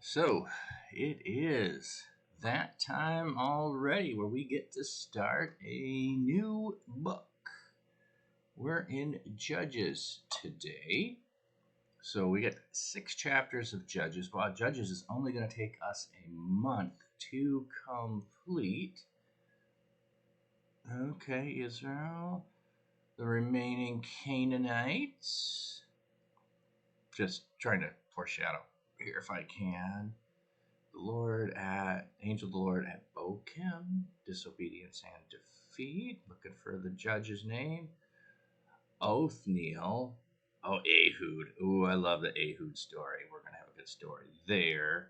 So it is that time already where we get to start a new book. We're in Judges today. So we get 6 chapters of Judges. Well, Judges is only going to take us a month to complete. Okay, Israel. The remaining Canaanites. Just trying to foreshadow here if I can. Angel of the Lord at Bochim, disobedience and defeat. Looking for the judge's name. Othniel. Oh, Ehud. Ooh, I love the Ehud story. We're going to have a good story there.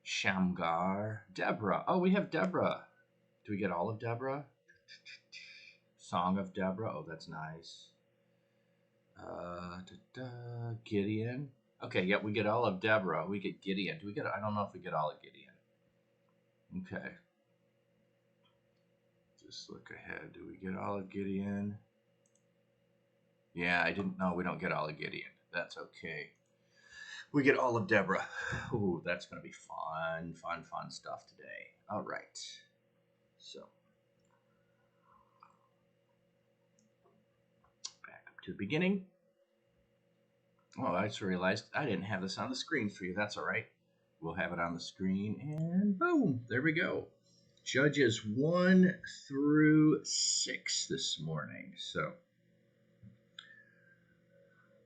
Shamgar. Deborah. Oh, we have Deborah. Do we get all of Deborah? Song of Deborah. Oh, that's nice. Gideon. Okay, yeah, we get all of Deborah. We get Gideon. I don't know if we get all of Gideon. Okay. Just look ahead. Do we get all of Gideon? Yeah, I didn't know. We don't get all of Gideon. That's okay. We get all of Deborah. Ooh, that's going to be fun stuff today. All right. So, back up to the beginning. Oh, I just realized I didn't have this on the screen for you. That's all right. We'll have it on the screen, and boom, there we go. Judges 1 through 6 this morning. So,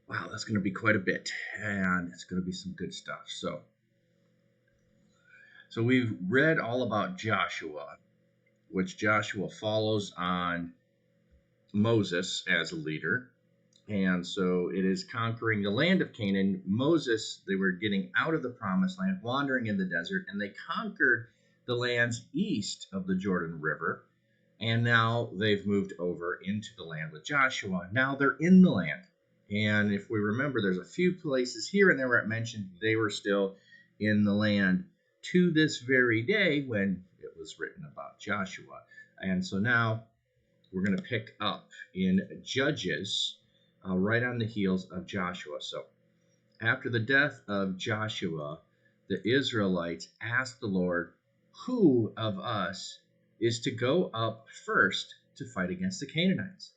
wow, that's going to be quite a bit, and it's going to be some good stuff. So we've read all about Joshua, which Joshua follows on Moses as a leader. And so it is conquering the land of Canaan. Moses, they were getting out of the promised land, wandering in the desert, and they conquered the lands east of the Jordan River. And now they've moved over into the land with Joshua. Now they're in the land. And if we remember, there's a few places here and there where it mentioned they were still in the land to this very day when it was written about Joshua. And so now we're going to pick up in Judges right on the heels of Joshua. So after the death of Joshua, the Israelites asked the Lord, who of us is to go up first to fight against the Canaanites?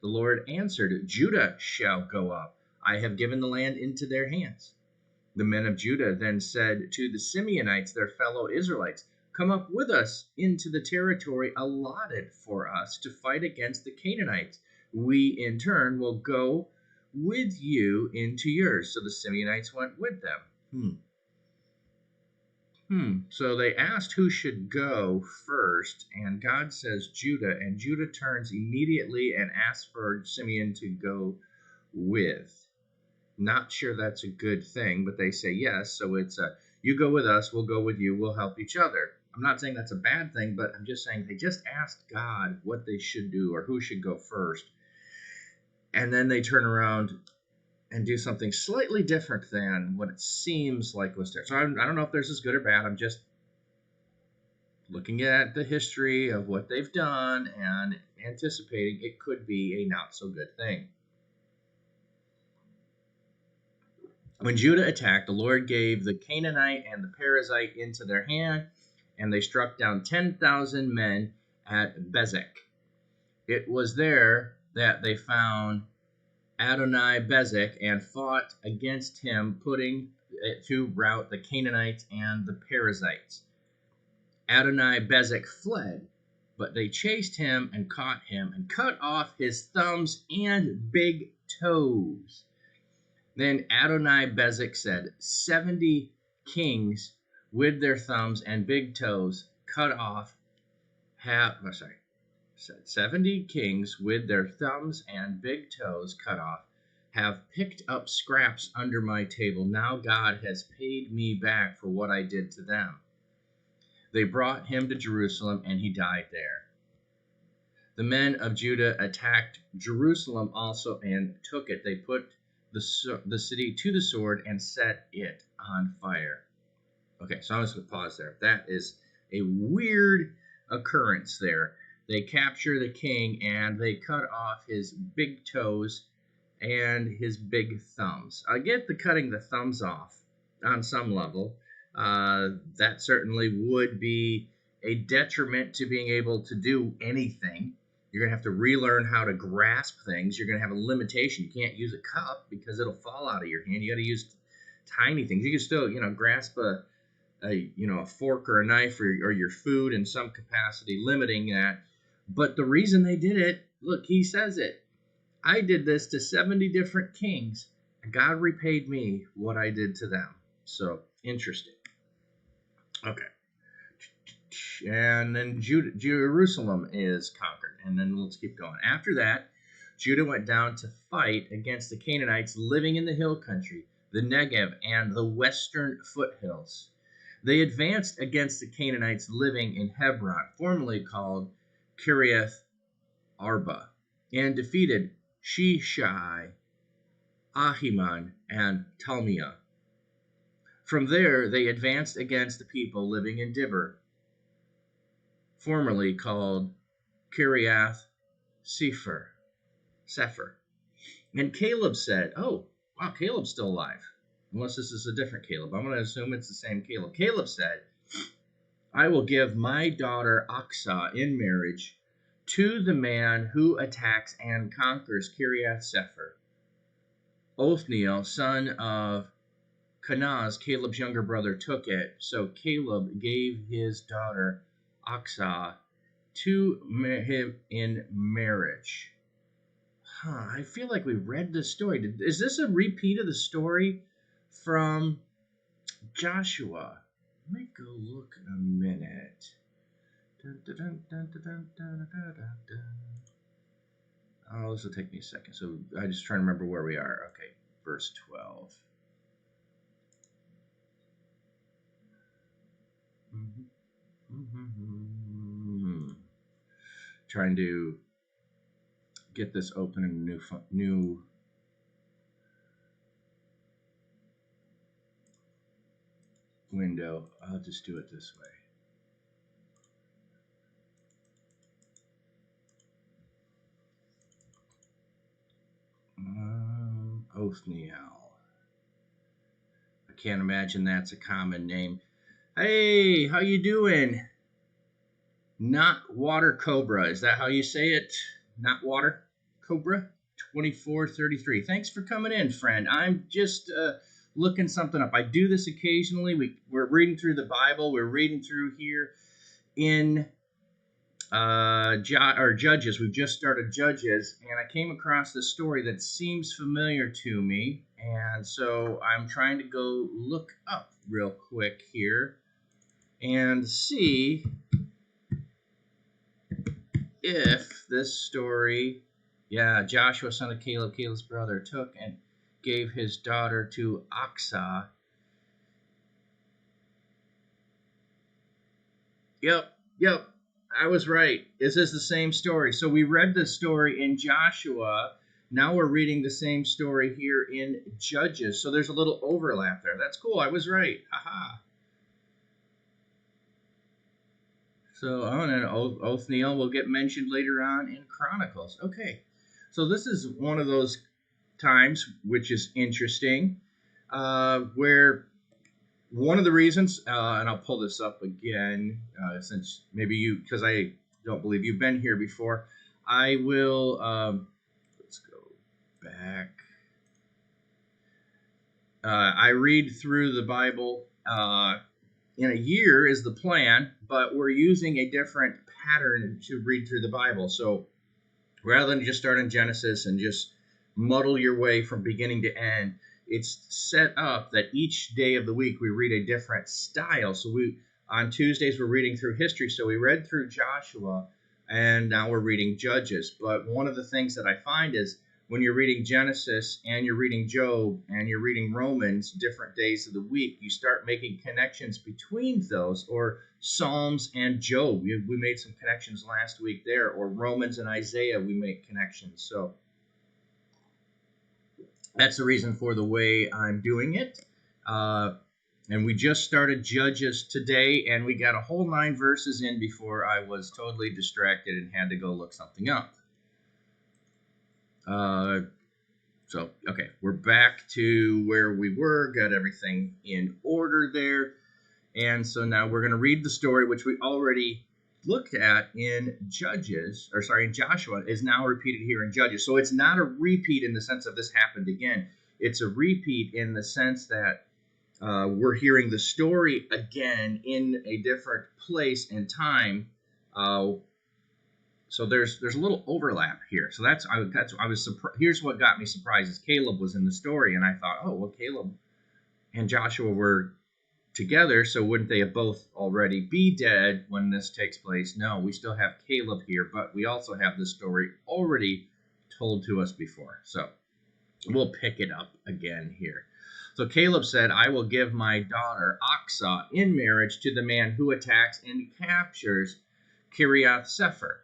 The Lord answered, Judah shall go up. I have given the land into their hands. The men of Judah then said to the Simeonites, their fellow Israelites, come up with us into the territory allotted for us to fight against the Canaanites. We, in turn, will go with you into yours. So the Simeonites went with them. So they asked who should go first, and God says Judah, and Judah turns immediately and asks for Simeon to go with. Not sure that's a good thing, but they say yes, so it's you go with us, we'll go with you, we'll help each other. I'm not saying that's a bad thing, but I'm just saying they just asked God what they should do or who should go first. And then they turn around and do something slightly different than what it seems like was there. So I don't know if this is good or bad. I'm just looking at the history of what they've done and anticipating it could be a not so good thing. When Judah attacked, the Lord gave the Canaanite and the Perizzite into their hand, and they struck down 10,000 men at Bezek. It was there that they found Adoni-Bezek and fought against him, putting it to rout the Canaanites and the Perizzites. Adoni-Bezek fled, but they chased him and caught him and cut off his thumbs and big toes. Then Adoni-Bezek said, 70 kings with their thumbs and big toes cut off 70 kings with their thumbs and big toes cut off have picked up scraps under my table. Now God has paid me back for what I did to them. They brought him to Jerusalem, and he died there. The men of Judah attacked Jerusalem also and took it. They put the city to the sword and set it on fire. Okay, so I'm just going to pause there. That is a weird occurrence there. They capture the king and they cut off his big toes and his big thumbs. I get the cutting the thumbs off. on some level. That certainly would be a detriment to being able to do anything. You're going to have to relearn how to grasp things. You're going to have a limitation. You can't use a cup because it'll fall out of your hand. You got to use tiny things. You can still, grasp a fork or a knife or your food in some capacity, limiting that. But the reason they did it, look, he says it. I did this to 70 different kings, and God repaid me what I did to them. So, interesting. Okay. And then Jerusalem is conquered. And then let's keep going. After that, Judah went down to fight against the Canaanites living in the hill country, the Negev, and the western foothills. They advanced against the Canaanites living in Hebron, formerly called Kiriath Arba, and defeated Sheshai, Ahiman, and Talmiah. From there, they advanced against the people living in Dibber, formerly called Kiriath Sefer. And Caleb said, oh, wow, Caleb's still alive. Unless this is a different Caleb. I'm going to assume it's the same Caleb. Caleb said, I will give my daughter Aksah in marriage to the man who attacks and conquers Kiriath Sefer. Othniel, son of Kenaz, Caleb's younger brother, took it. So Caleb gave his daughter Aksah to him in marriage. I feel like we read this story. Is this a repeat of the story from Joshua? Let me go look in a minute. Oh, this will take me a second. So I just trying to remember where we are. Okay, verse 12. Trying to get this open in a new window. I'll just do it this way. Othniel. I can't imagine that's a common name. Hey, how you doing? Not Water Cobra. Is that how you say it? Not Water Cobra? 2433. Thanks for coming in, friend. I'm just looking something up. I do this occasionally. We're reading through the Bible. We're reading through here in Judges. We've just started Judges, and I came across this story that seems familiar to me, and so I'm trying to go look up real quick here and see if this story, Joshua, son of Caleb, Caleb's brother, took and gave his daughter to Aksah. Yep. I was right. This is the same story. So we read this story in Joshua. Now we're reading the same story here in Judges. So there's a little overlap there. That's cool. I was right. Aha. So, and then Othniel will get mentioned later on in Chronicles. Okay. So this is one of those times, which is interesting, where one of the reasons, and I'll pull this up again, since maybe because I don't believe you've been here before, I will, let's go back. I read through the Bible in a year is the plan, but we're using a different pattern to read through the Bible. So rather than just start in Genesis and just muddle your way from beginning to end, it's set up that each day of the week we read a different style. So on Tuesdays we're reading through history. So we read through Joshua, and now we're reading Judges. But one of the things that I find is when you're reading Genesis and you're reading Job and you're reading Romans different days of the week, you start making connections between those, or Psalms and Job. We made some connections last week there, or Romans and Isaiah, we make connections. So that's the reason for the way I'm doing it. And we just started Judges today, and we got a whole 9 verses in before I was totally distracted and had to go look something up. So, okay, we're back to where we were, got everything in order there. And so now we're going to read the story, which we already looked at in in Joshua, is now repeated here in Judges. So it's not a repeat in the sense of this happened again. It's a repeat in the sense that we're hearing the story again in a different place and time. So there's a little overlap here. So I was surprised. Here's what got me surprised is Caleb was in the story, and I thought, oh well, Caleb and Joshua were together, so wouldn't they have both already be dead when this takes place? No, we still have Caleb here, but we also have this story already told to us before. So we'll pick it up again here. So Caleb said, I will give my daughter Aksah in marriage to the man who attacks and captures Kiriath Sepher.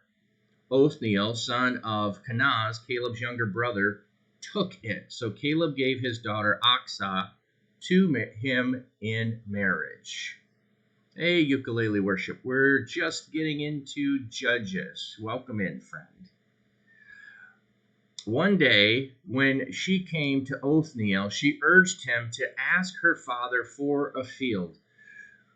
Othniel, son of Kenaz, Caleb's younger brother, took it. So Caleb gave his daughter Aksah to him in marriage. Hey, ukulele worship. We're just getting into Judges. Welcome in, friend. One day, when she came to Othniel, she urged him to ask her father for a field.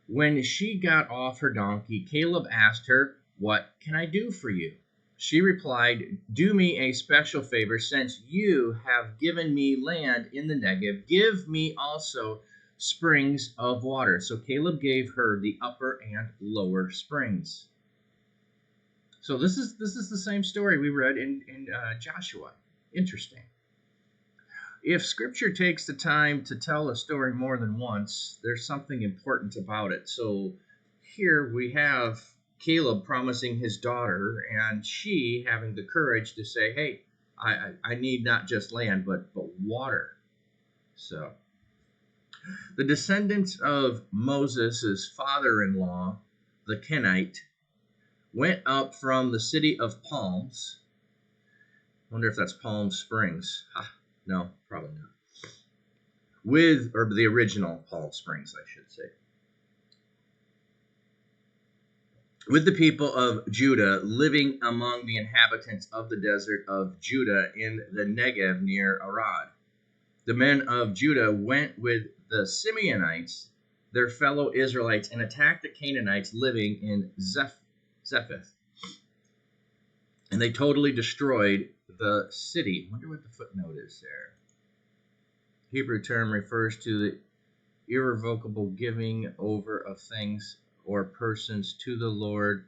When she got off her donkey, Caleb asked her, What can I do for you? She replied, Do me a special favor, since you have given me land in the Negev. Give me also springs of water. So Caleb gave her the upper and lower springs. So this is the same story we read in Joshua. Interesting. If Scripture takes the time to tell a story more than once, there's something important about it. So here we have Caleb promising his daughter, and she having the courage to say, hey, I need not just land, but water. So the descendants of Moses' father-in-law, the Kenait, went up from the city of Palms. I wonder if that's Palm Springs. No, probably not. Or the original Palm Springs, I should say. With the people of Judah living among the inhabitants of the desert of Judah in the Negev near Arad. The men of Judah went with the Simeonites, their fellow Israelites, and attacked the Canaanites living in Zephath. And they totally destroyed the city. I wonder what the footnote is there. Hebrew term refers to the irrevocable giving over of things or persons to the Lord,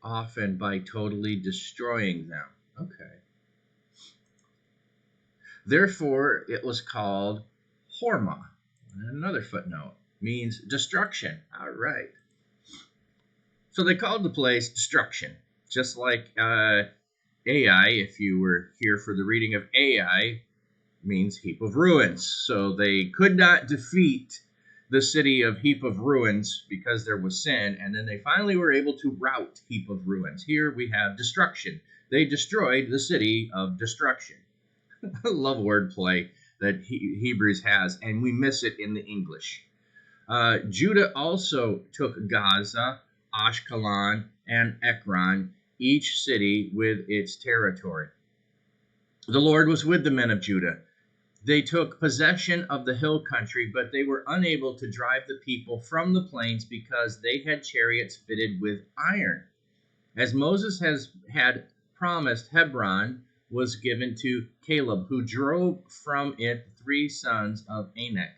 often by totally destroying them. Okay. Therefore, it was called Hormah. And another footnote means destruction. All right. So they called the place destruction, just like Ai, if you were here for the reading of Ai, means heap of ruins. So they could not defeat the city of heap of ruins because there was sin, and then they finally were able to rout heap of ruins. Here we have destruction. They destroyed the city of destruction. I love wordplay that Hebrews has, and we miss it in the English. Judah also took Gaza, Ashkelon, and Ekron, each city with its territory. The Lord was with the men of Judah. They took possession of the hill country, but they were unable to drive the people from the plains because they had chariots fitted with iron. As Moses had promised, Hebron was given to Caleb, who drove from it 3 sons of Anak.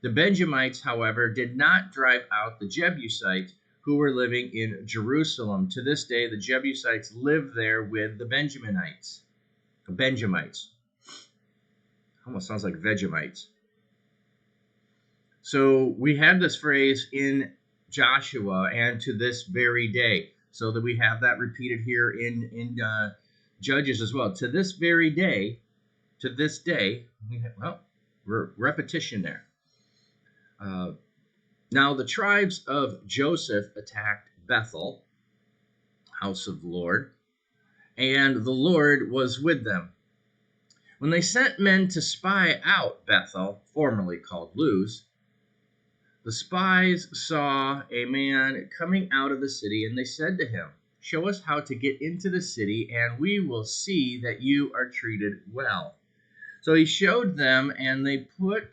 The Benjamites, however, did not drive out the Jebusites who were living in Jerusalem. To this day, the Jebusites live there with the Benjamites. Almost sounds like Vegemites. So we have this phrase in Joshua, and to this very day. So that we have that repeated here in Judges as well. To this very day, repetition there. Now the tribes of Joseph attacked Bethel, house of the Lord, and the Lord was with them. When they sent men to spy out Bethel, formerly called Luz, the spies saw a man coming out of the city, and they said to him, Show us how to get into the city, and we will see that you are treated well. So he showed them, and they put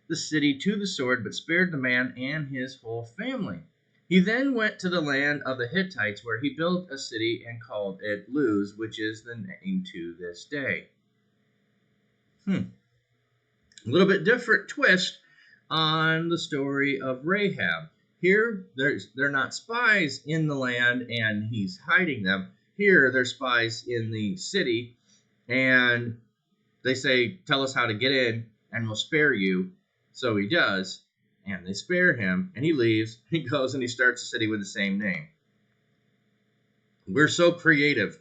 the city to the sword, but spared the man and his whole family. He then went to the land of the Hittites, where he built a city and called it Luz, which is the name to this day. A little bit different twist on the story of Rahab. Here, they're not spies in the land, and he's hiding them. Here, they're spies in the city, and they say, tell us how to get in, and we'll spare you. So he does, and they spare him, and he leaves. He goes and he starts a city with the same name. We're so creative.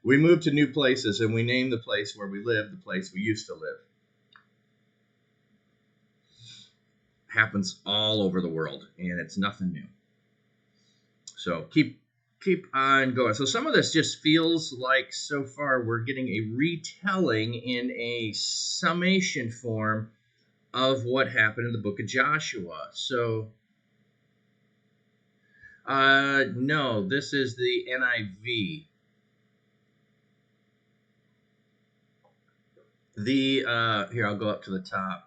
We move to new places, and we name the place where we live the place we used to live. Happens all over the world, and it's nothing new. So keep on going. So some of this just feels like so far we're getting a retelling in a summation form of what happened in the book of Joshua. So no, this is the NIV. Here, I'll go up to the top.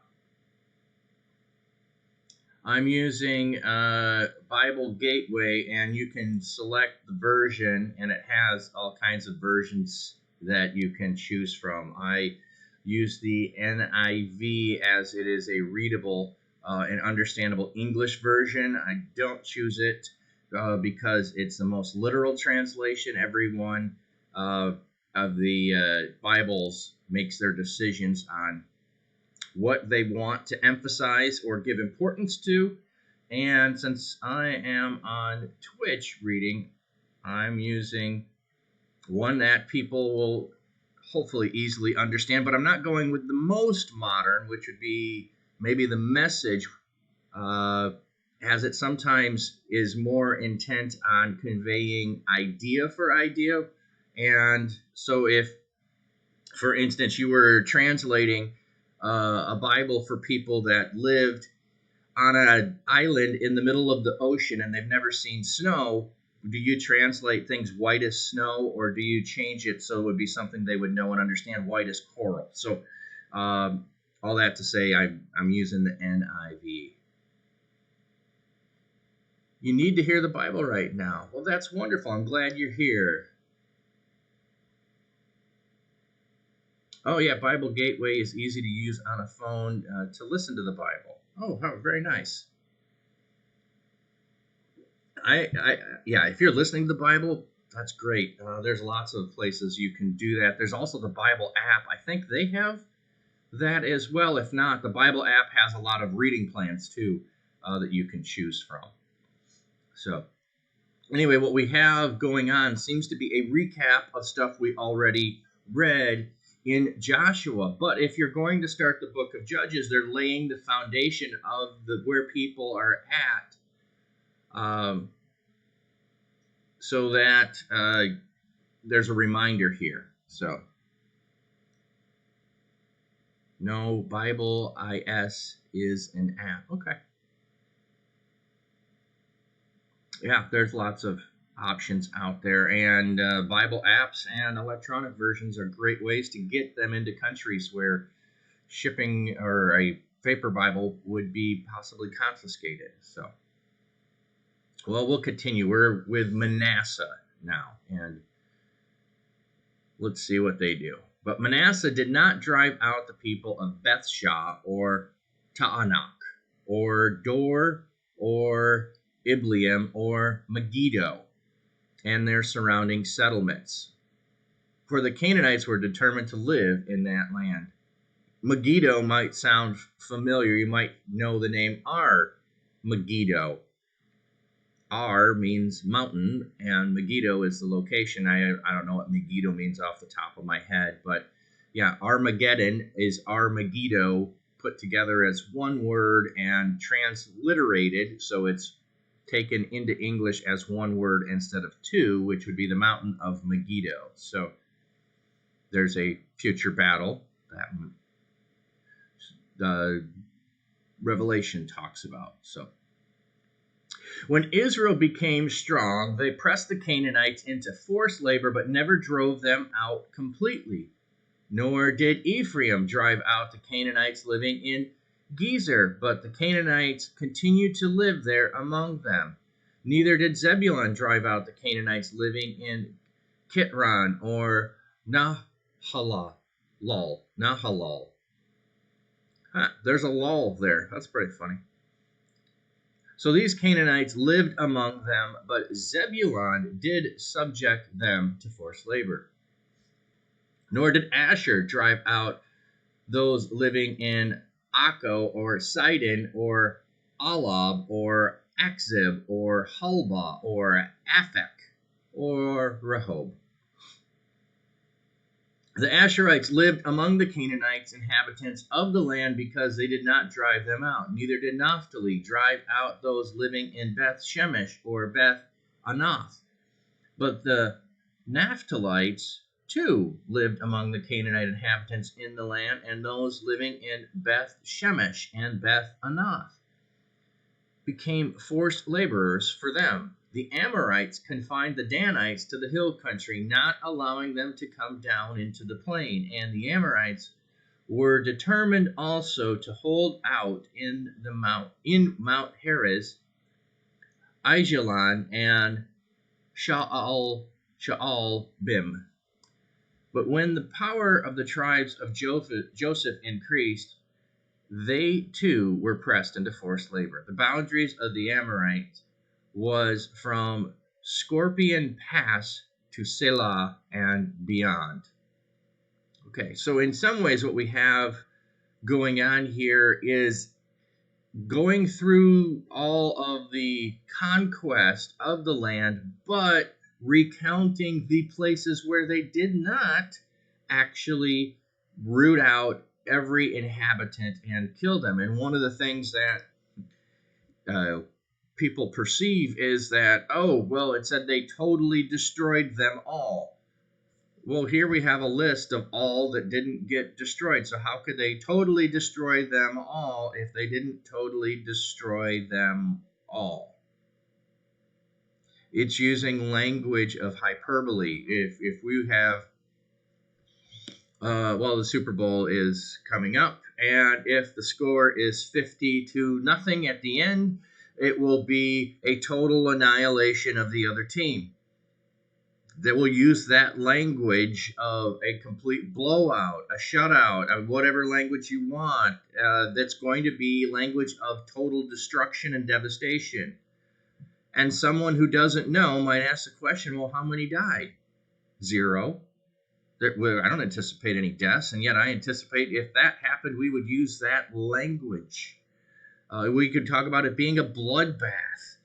I'm using Bible Gateway, and you can select the version, and it has all kinds of versions that you can choose from. I use the NIV as it is a readable and understandable English version. I don't choose it because it's the most literal translation. Everyone of the Bibles makes their decisions on what they want to emphasize or give importance to. And since I am on Twitch reading, I'm using one that people will hopefully easily understand, but I'm not going with the most modern, which would be maybe the Message, as it sometimes is more intent on conveying idea for idea. And so if, for instance, you were translating a Bible for people that lived on an island in the middle of the ocean and they've never seen snow, do you translate things white as snow, or do you change it so it would be something they would know and understand, white as coral? So all that to say, I'm using the NIV. You need to hear the Bible right now. Well, that's wonderful. I'm glad you're here. Oh, yeah, Bible Gateway is easy to use on a phone to listen to the Bible. Oh, very nice. Yeah, if you're listening to the Bible, that's great. There's lots of places you can do that. There's also the Bible app. I think they have that as well. If not, the Bible app has a lot of reading plans too that you can choose from. So anyway, what we have going on seems to be a recap of stuff we already read in Joshua. But if you're going to start the book of Judges, they're laying the foundation of where people are at, so that there's a reminder here. So no, Bible IS is an app. Okay. Yeah, there's lots of options out there, and Bible apps and electronic versions are great ways to get them into countries where shipping or a paper Bible would be possibly confiscated. So, well, we'll continue. We're with Manasseh now, and let's see what they do. But Manasseh did not drive out the people of Bethshah or Taanach or Dor or Ibleam or Megiddo and their surrounding settlements, for the Canaanites were determined to live in that land. Megiddo might sound familiar. You might know the name Ar Megiddo. Ar means mountain, and Megiddo is the location. I don't know what Megiddo means off the top of my head, but yeah, Armageddon is Ar Megiddo put together as one word and transliterated, so it's taken into English as one word instead of two, which would be the mountain of Megiddo. So there's a future battle that the Revelation talks about. So when Israel became strong, they pressed the Canaanites into forced labor, but never drove them out completely. Nor did Ephraim drive out the Canaanites living in Gezer, but the Canaanites continued to live there among them. Neither did Zebulun drive out the Canaanites living in Kitron or Nahalal. There's a lull there. That's pretty funny. So these Canaanites lived among them, but Zebulun did subject them to forced labor. Nor did Asher drive out those living in Akko or Sidon or Alab or Akzib or Hulbah or Aphek or Rehob. The Asherites lived among the Canaanites, inhabitants of the land, because they did not drive them out. Neither did Naphtali drive out those living in Beth Shemesh or Beth Anath. But the Naphtalites too lived among the Canaanite inhabitants in the land, and those living in Beth Shemesh and Beth Anath became forced laborers for them. The Amorites confined the Danites to the hill country, not allowing them to come down into the plain. And the Amorites were determined also to hold out in Mount Heres, Aijalon, and Sha'albim. But when the power of the tribes of Joseph increased, they too were pressed into forced labor. The boundaries of the Amorites was from Scorpion Pass to Selah and beyond. Okay, so in some ways what we have going on here is going through all of the conquest of the land, but recounting the places where they did not actually root out every inhabitant and kill them. And one of the things that people perceive is that, oh, well, it said they totally destroyed them all. Well, here we have a list of all that didn't get destroyed. So how could they totally destroy them all if they didn't totally destroy them all? It's using language of hyperbole. If we have, the Super Bowl is coming up, and if the score is 50-0 at the end, it will be a total annihilation of the other team. They will use that language of a complete blowout, a shutout, whatever language you want. That's going to be language of total destruction and devastation. And someone who doesn't know might ask the question, well, how many died? 0. I don't anticipate any deaths, and yet I anticipate if that happened, we would use that language. We could talk about it being a bloodbath.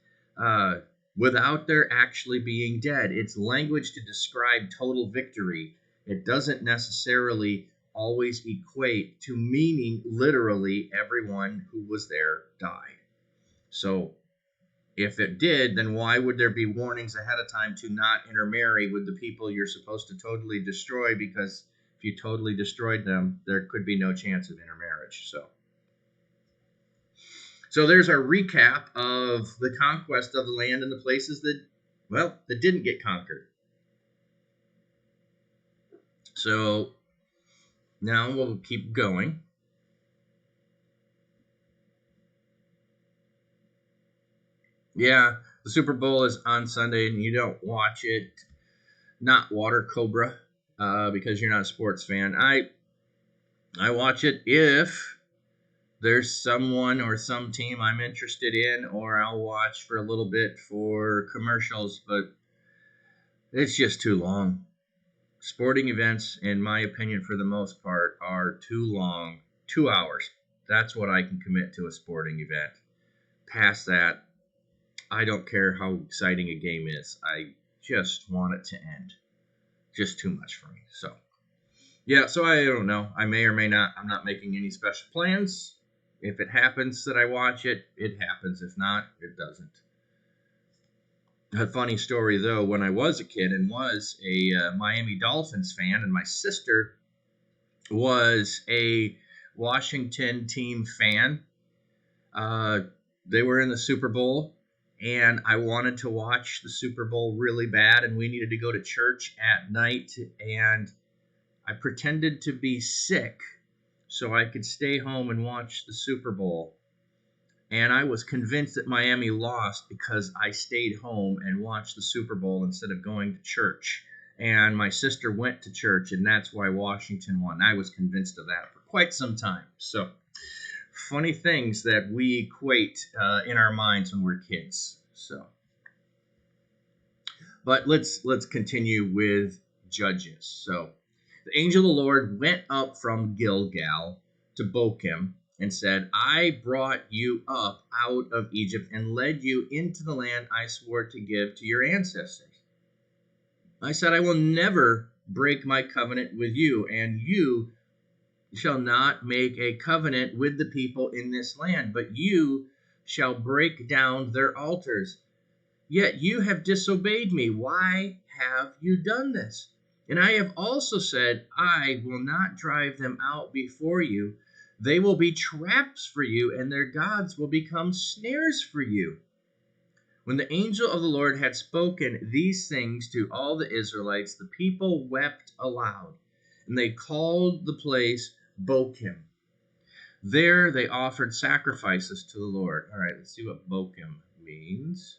Without there actually being dead. It's language to describe total victory. It doesn't necessarily always equate to meaning literally everyone who was there died. So if it did, then why would there be warnings ahead of time to not intermarry with the people you're supposed to totally destroy? Because if you totally destroyed them, there could be no chance of intermarriage. So there's our recap of the conquest of the land and the places that didn't get conquered. So now we'll keep going. Yeah, the Super Bowl is on Sunday, and you don't watch it, not Water Cobra, because you're not a sports fan. I watch it if there's someone or some team I'm interested in, or I'll watch for a little bit for commercials, but it's just too long. Sporting events, in my opinion, for the most part, are too long. 2 hours. That's what I can commit to a sporting event. Past that, I don't care how exciting a game is. I just want it to end. Just too much for me. So I don't know. I may or may not. I'm not making any special plans. If it happens that I watch it, it happens. If not, it doesn't. A funny story, though, when I was a kid and was a Miami Dolphins fan, and my sister was a Washington team fan. They were in the Super Bowl, and I wanted to watch the Super Bowl really bad, and we needed to go to church at night, and I pretended to be sick so I could stay home and watch the Super Bowl. And I was convinced that Miami lost because I stayed home and watched the Super Bowl instead of going to church. And my sister went to church, and that's why Washington won. I was convinced of that for quite some time. So, funny things that we equate in our minds when we're kids. So, but let's continue with Judges. So, the angel of the Lord went up from Gilgal to Bochim and said, I brought you up out of Egypt and led you into the land I swore to give to your ancestors. I said, I will never break my covenant with you, and you shall not make a covenant with the people in this land, but you shall break down their altars. Yet you have disobeyed me. Why have you done this? And I have also said, I will not drive them out before you. They will be traps for you, and their gods will become snares for you. When the angel of the Lord had spoken these things to all the Israelites, the people wept aloud, and they called the place Bochim. There they offered sacrifices to the Lord. All right, let's see what Bochim means.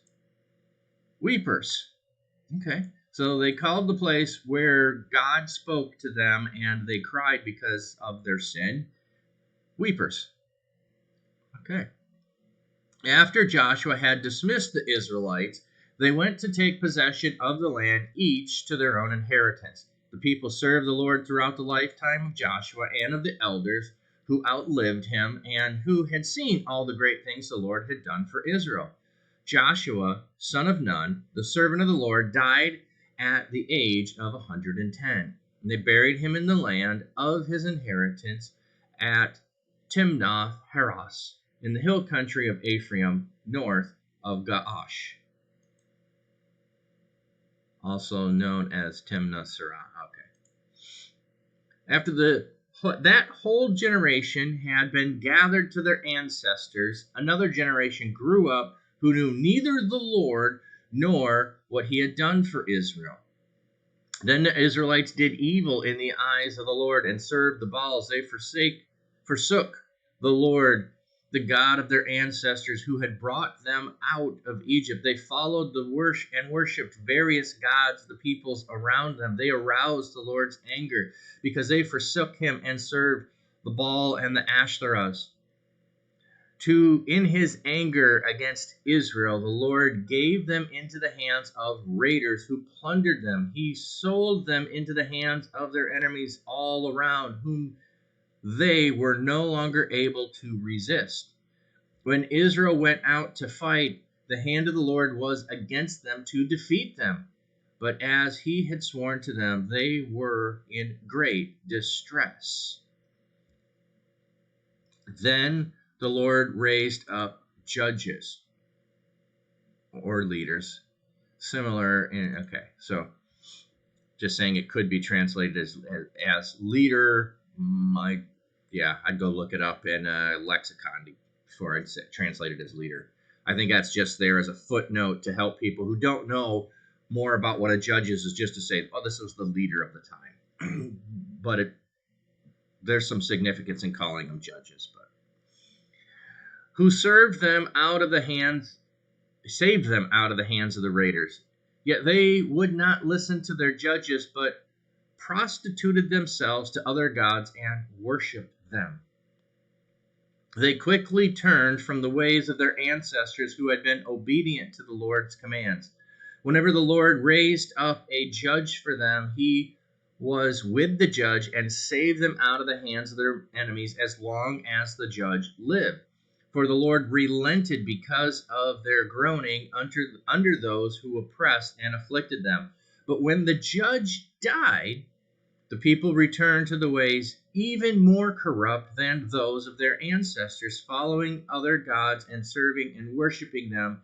Weepers. Okay, so they called the place where God spoke to them and they cried because of their sin, weepers. Okay. After Joshua had dismissed the Israelites, they went to take possession of the land, each to their own inheritance. The people served the Lord throughout the lifetime of Joshua and of the elders who outlived him and who had seen all the great things the Lord had done for Israel. Joshua, son of Nun, the servant of the Lord, died at the age of 110. And they buried him in the land of his inheritance at Timnath Heres, in the hill country of Ephraim, north of Gaash, also known as Timnath Serah. Okay. After that whole generation had been gathered to their ancestors, another generation grew up who knew neither the Lord nor what he had done for Israel. Then the Israelites did evil in the eyes of the Lord and served the Baals. They forsook the Lord, the God of their ancestors who had brought them out of Egypt. They followed the worship and worshipped various gods, the peoples around them. They aroused the Lord's anger because they forsook him and served the Baal and the Ashtoreths. In his anger against Israel, the Lord gave them into the hands of raiders who plundered them. He sold them into the hands of their enemies all around, whom they were no longer able to resist. When Israel went out to fight, the hand of the Lord was against them to defeat them. But as he had sworn to them, they were in great distress. Then the Lord raised up judges or leaders. So just saying it could be translated as leader. I'd go look it up in a lexicon before I'd translate it as leader. I think that's just there as a footnote to help people who don't know more about what a judge is just to say, oh, this was the leader of the time. But there's some significance in calling them judges. But who saved them out of the hands of the raiders. Yet they would not listen to their judges, but prostituted themselves to other gods and worshipped them. They quickly turned from the ways of their ancestors who had been obedient to the Lord's commands. Whenever the Lord raised up a judge for them, he was with the judge and saved them out of the hands of their enemies as long as the judge lived. For the Lord relented because of their groaning under those who oppressed and afflicted them. But when the judge died, the people returned to the ways even more corrupt than those of their ancestors, following other gods and serving and worshiping them.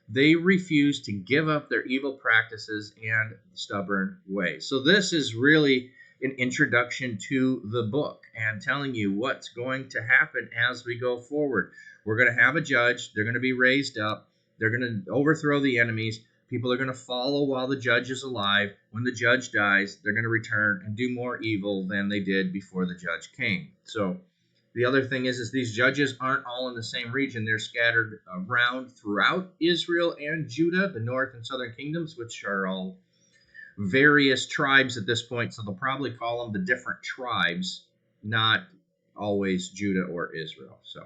They refused to give up their evil practices and stubborn ways. So this is really an introduction to the book and telling you what's going to happen as we go forward. We're going to have a judge. They're going to be raised up. They're going to overthrow the enemies. People are going to follow while the judge is alive. When the judge dies, they're going to return and do more evil than they did before the judge came. So the other thing is these judges aren't all in the same region. They're scattered around throughout Israel and Judah, the north and southern kingdoms, which are all various tribes at this point. So they'll probably call them the different tribes, not always Judah or Israel. So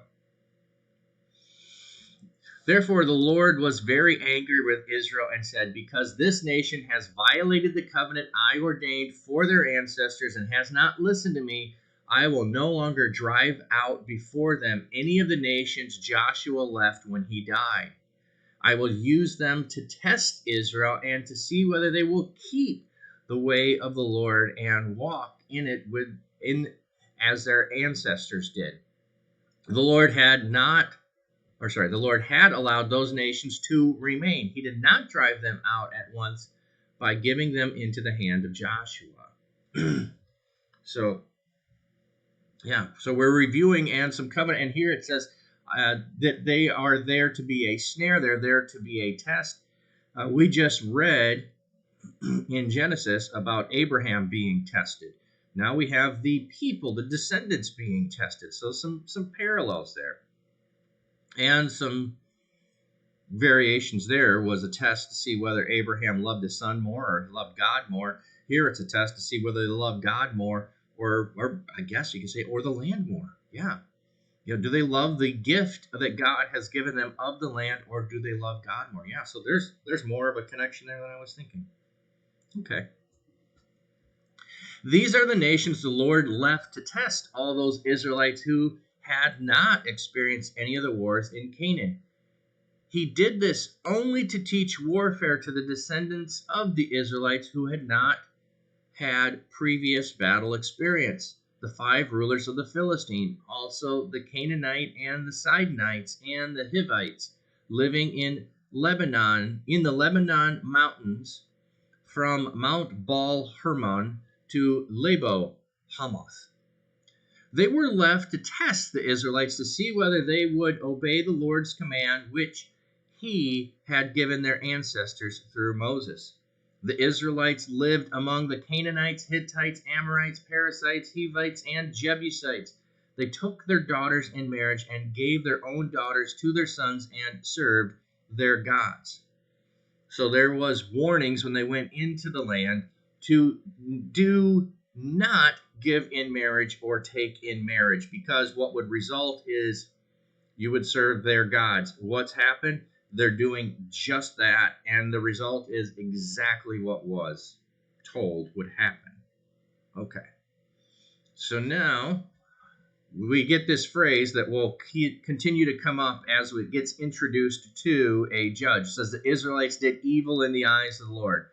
therefore, the Lord was very angry with Israel and said, because this nation has violated the covenant I ordained for their ancestors and has not listened to me, I will no longer drive out before them any of the nations Joshua left when he died. I will use them to test Israel and to see whether they will keep the way of the Lord and walk in it as their ancestors did. The Lord had allowed those nations to remain. He did not drive them out at once by giving them into the hand of Joshua. So we're reviewing and some covenant, and here it says that they are there to be a snare, they're there to be a test. We just read in Genesis about Abraham being tested. Now we have the people, the descendants being tested. So some parallels there. And some variations there was a test to see whether Abraham loved his son more or loved God more. Here it's a test to see whether they love God more or I guess you could say, or the land more. Yeah. Do they love the gift that God has given them of the land, or do they love God more? Yeah, so there's more of a connection there than I was thinking. Okay. These are the nations the Lord left to test all those Israelites who had not experienced any of the wars in Canaan. He did this only to teach warfare to the descendants of the Israelites who had not had previous battle experience. The 5 rulers of the Philistine, also the Canaanite and the Sidonites and the Hivites, living in the Lebanon mountains, from Mount Baal Hermon to Lebo Hamath. They were left to test the Israelites to see whether they would obey the Lord's command, which he had given their ancestors through Moses. The Israelites lived among the Canaanites, Hittites, Amorites, Perizzites, Hivites, and Jebusites. They took their daughters in marriage and gave their own daughters to their sons and served their gods. So there was warnings when they went into the land to do not give in marriage or take in marriage, because what would result is you would serve their gods. What's happened? They're doing just that, and the result is exactly what was told would happen. Okay. So now we get this phrase that will continue to come up as it gets introduced to a judge. It says the Israelites did evil in the eyes of the Lord.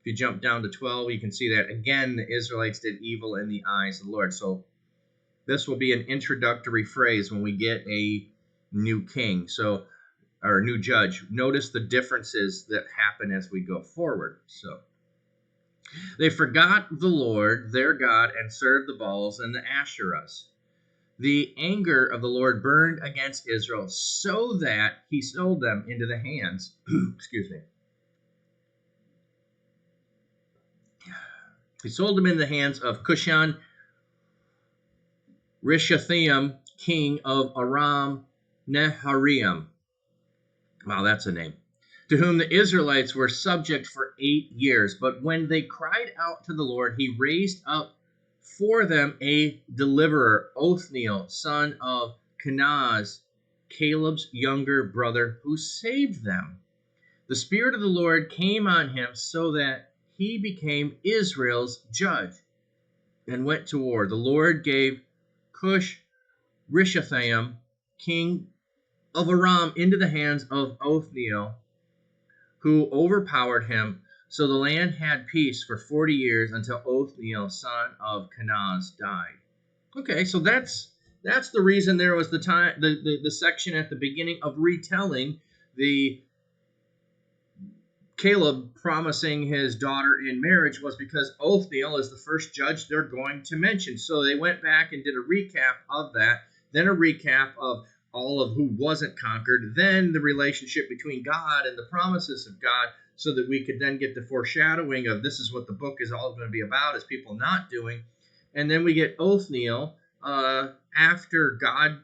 If you jump down to 12, you can see that again, the Israelites did evil in the eyes of the Lord. So this will be an introductory phrase when we get a new king. Or a new judge. Notice the differences that happen as we go forward. So they forgot the Lord, their God, and served the Baals and the Asherahs. The anger of the Lord burned against Israel, so that he sold them into the hands. Excuse me. He sold them in the hands of Cushan Rishathaim, king of Aram Naharaim. Wow, that's a name. To whom the Israelites were subject for 8 years. But when they cried out to the Lord, he raised up for them a deliverer, Othniel, son of Kenaz, Caleb's younger brother, who saved them. The Spirit of the Lord came on him so that he became Israel's judge and went to war. The Lord gave Cush Rishathaim, king of Aram, into the hands of Othniel, who overpowered him. So the land had peace for 40 years until Othniel, son of Kenaz, died. Okay, so that's the reason there was the section at the beginning of retelling the Caleb promising his daughter in marriage was because Othniel is the first judge they're going to mention. So they went back and did a recap of that, then a recap of all of who wasn't conquered, then the relationship between God and the promises of God, so that we could then get the foreshadowing of this is what the book is all going to be about, is people not doing. And then we get Othniel after God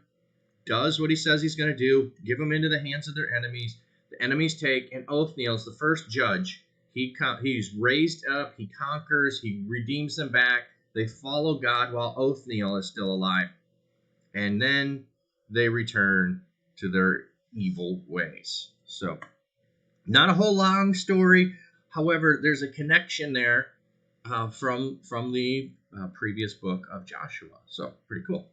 does what he says he's going to do, give them into the hands of their enemies. The enemies take, and Othniel is the first judge. He's raised up, he conquers, he redeems them back. They follow God while Othniel is still alive. And then they return to their evil ways. So, not a whole long story. However, there's a connection there from the previous book of Joshua. So, pretty cool.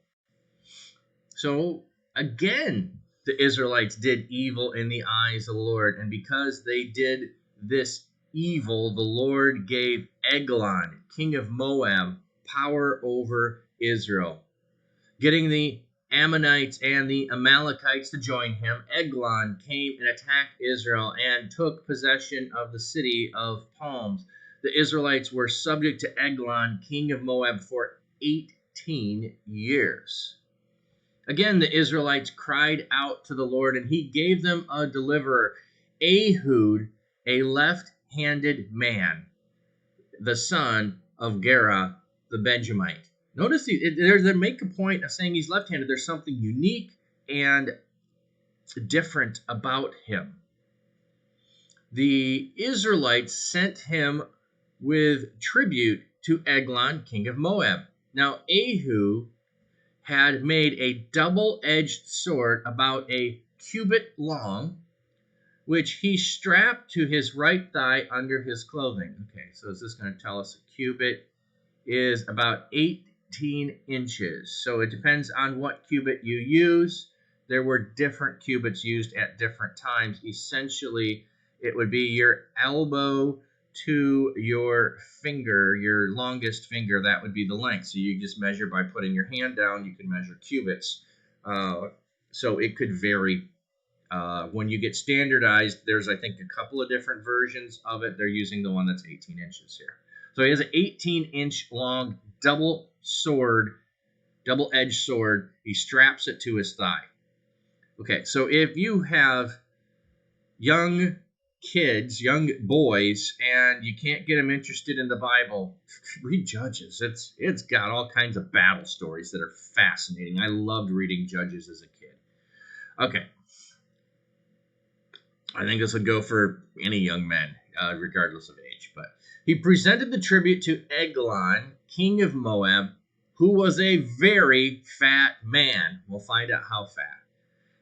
So, again, the Israelites did evil in the eyes of the Lord. And because they did this evil, the Lord gave Eglon, king of Moab, power over Israel. Getting the Ammonites and the Amalekites to join him, Eglon came and attacked Israel and took possession of the city of palms. The Israelites were subject to Eglon, king of Moab, for 18 years. Again, the Israelites cried out to the Lord, and he gave them a deliverer, Ehud, a left-handed man, the son of Gera, the Benjamite. Notice they make a point of saying he's left-handed. There's something unique and different about him. The Israelites sent him with tribute to Eglon, king of Moab. Now, Ehud had made a double-edged sword about a cubit long, which he strapped to his right thigh under his clothing. Okay, so is this going to tell us a cubit is about 18 inches. So it depends on what cubit you use. There were different cubits used at different times. Essentially, it would be your elbow to your finger, your longest finger. That would be the length. So you just measure by putting your hand down. You can measure cubits. So it could vary. When you get standardized, there's, I think, a couple of different versions of it. They're using the one that's 18 inches here. So he has an 18-inch long double-edged sword. He straps it to his thigh. Okay, so if you have young kids, young boys, and you can't get them interested in the Bible, read Judges. It's got all kinds of battle stories that are fascinating. I loved reading Judges as a kid. Okay. I think this would go for any young men, regardless of age. But he presented the tribute to Eglon, king of Moab, who was a very fat man. We'll find out how fat.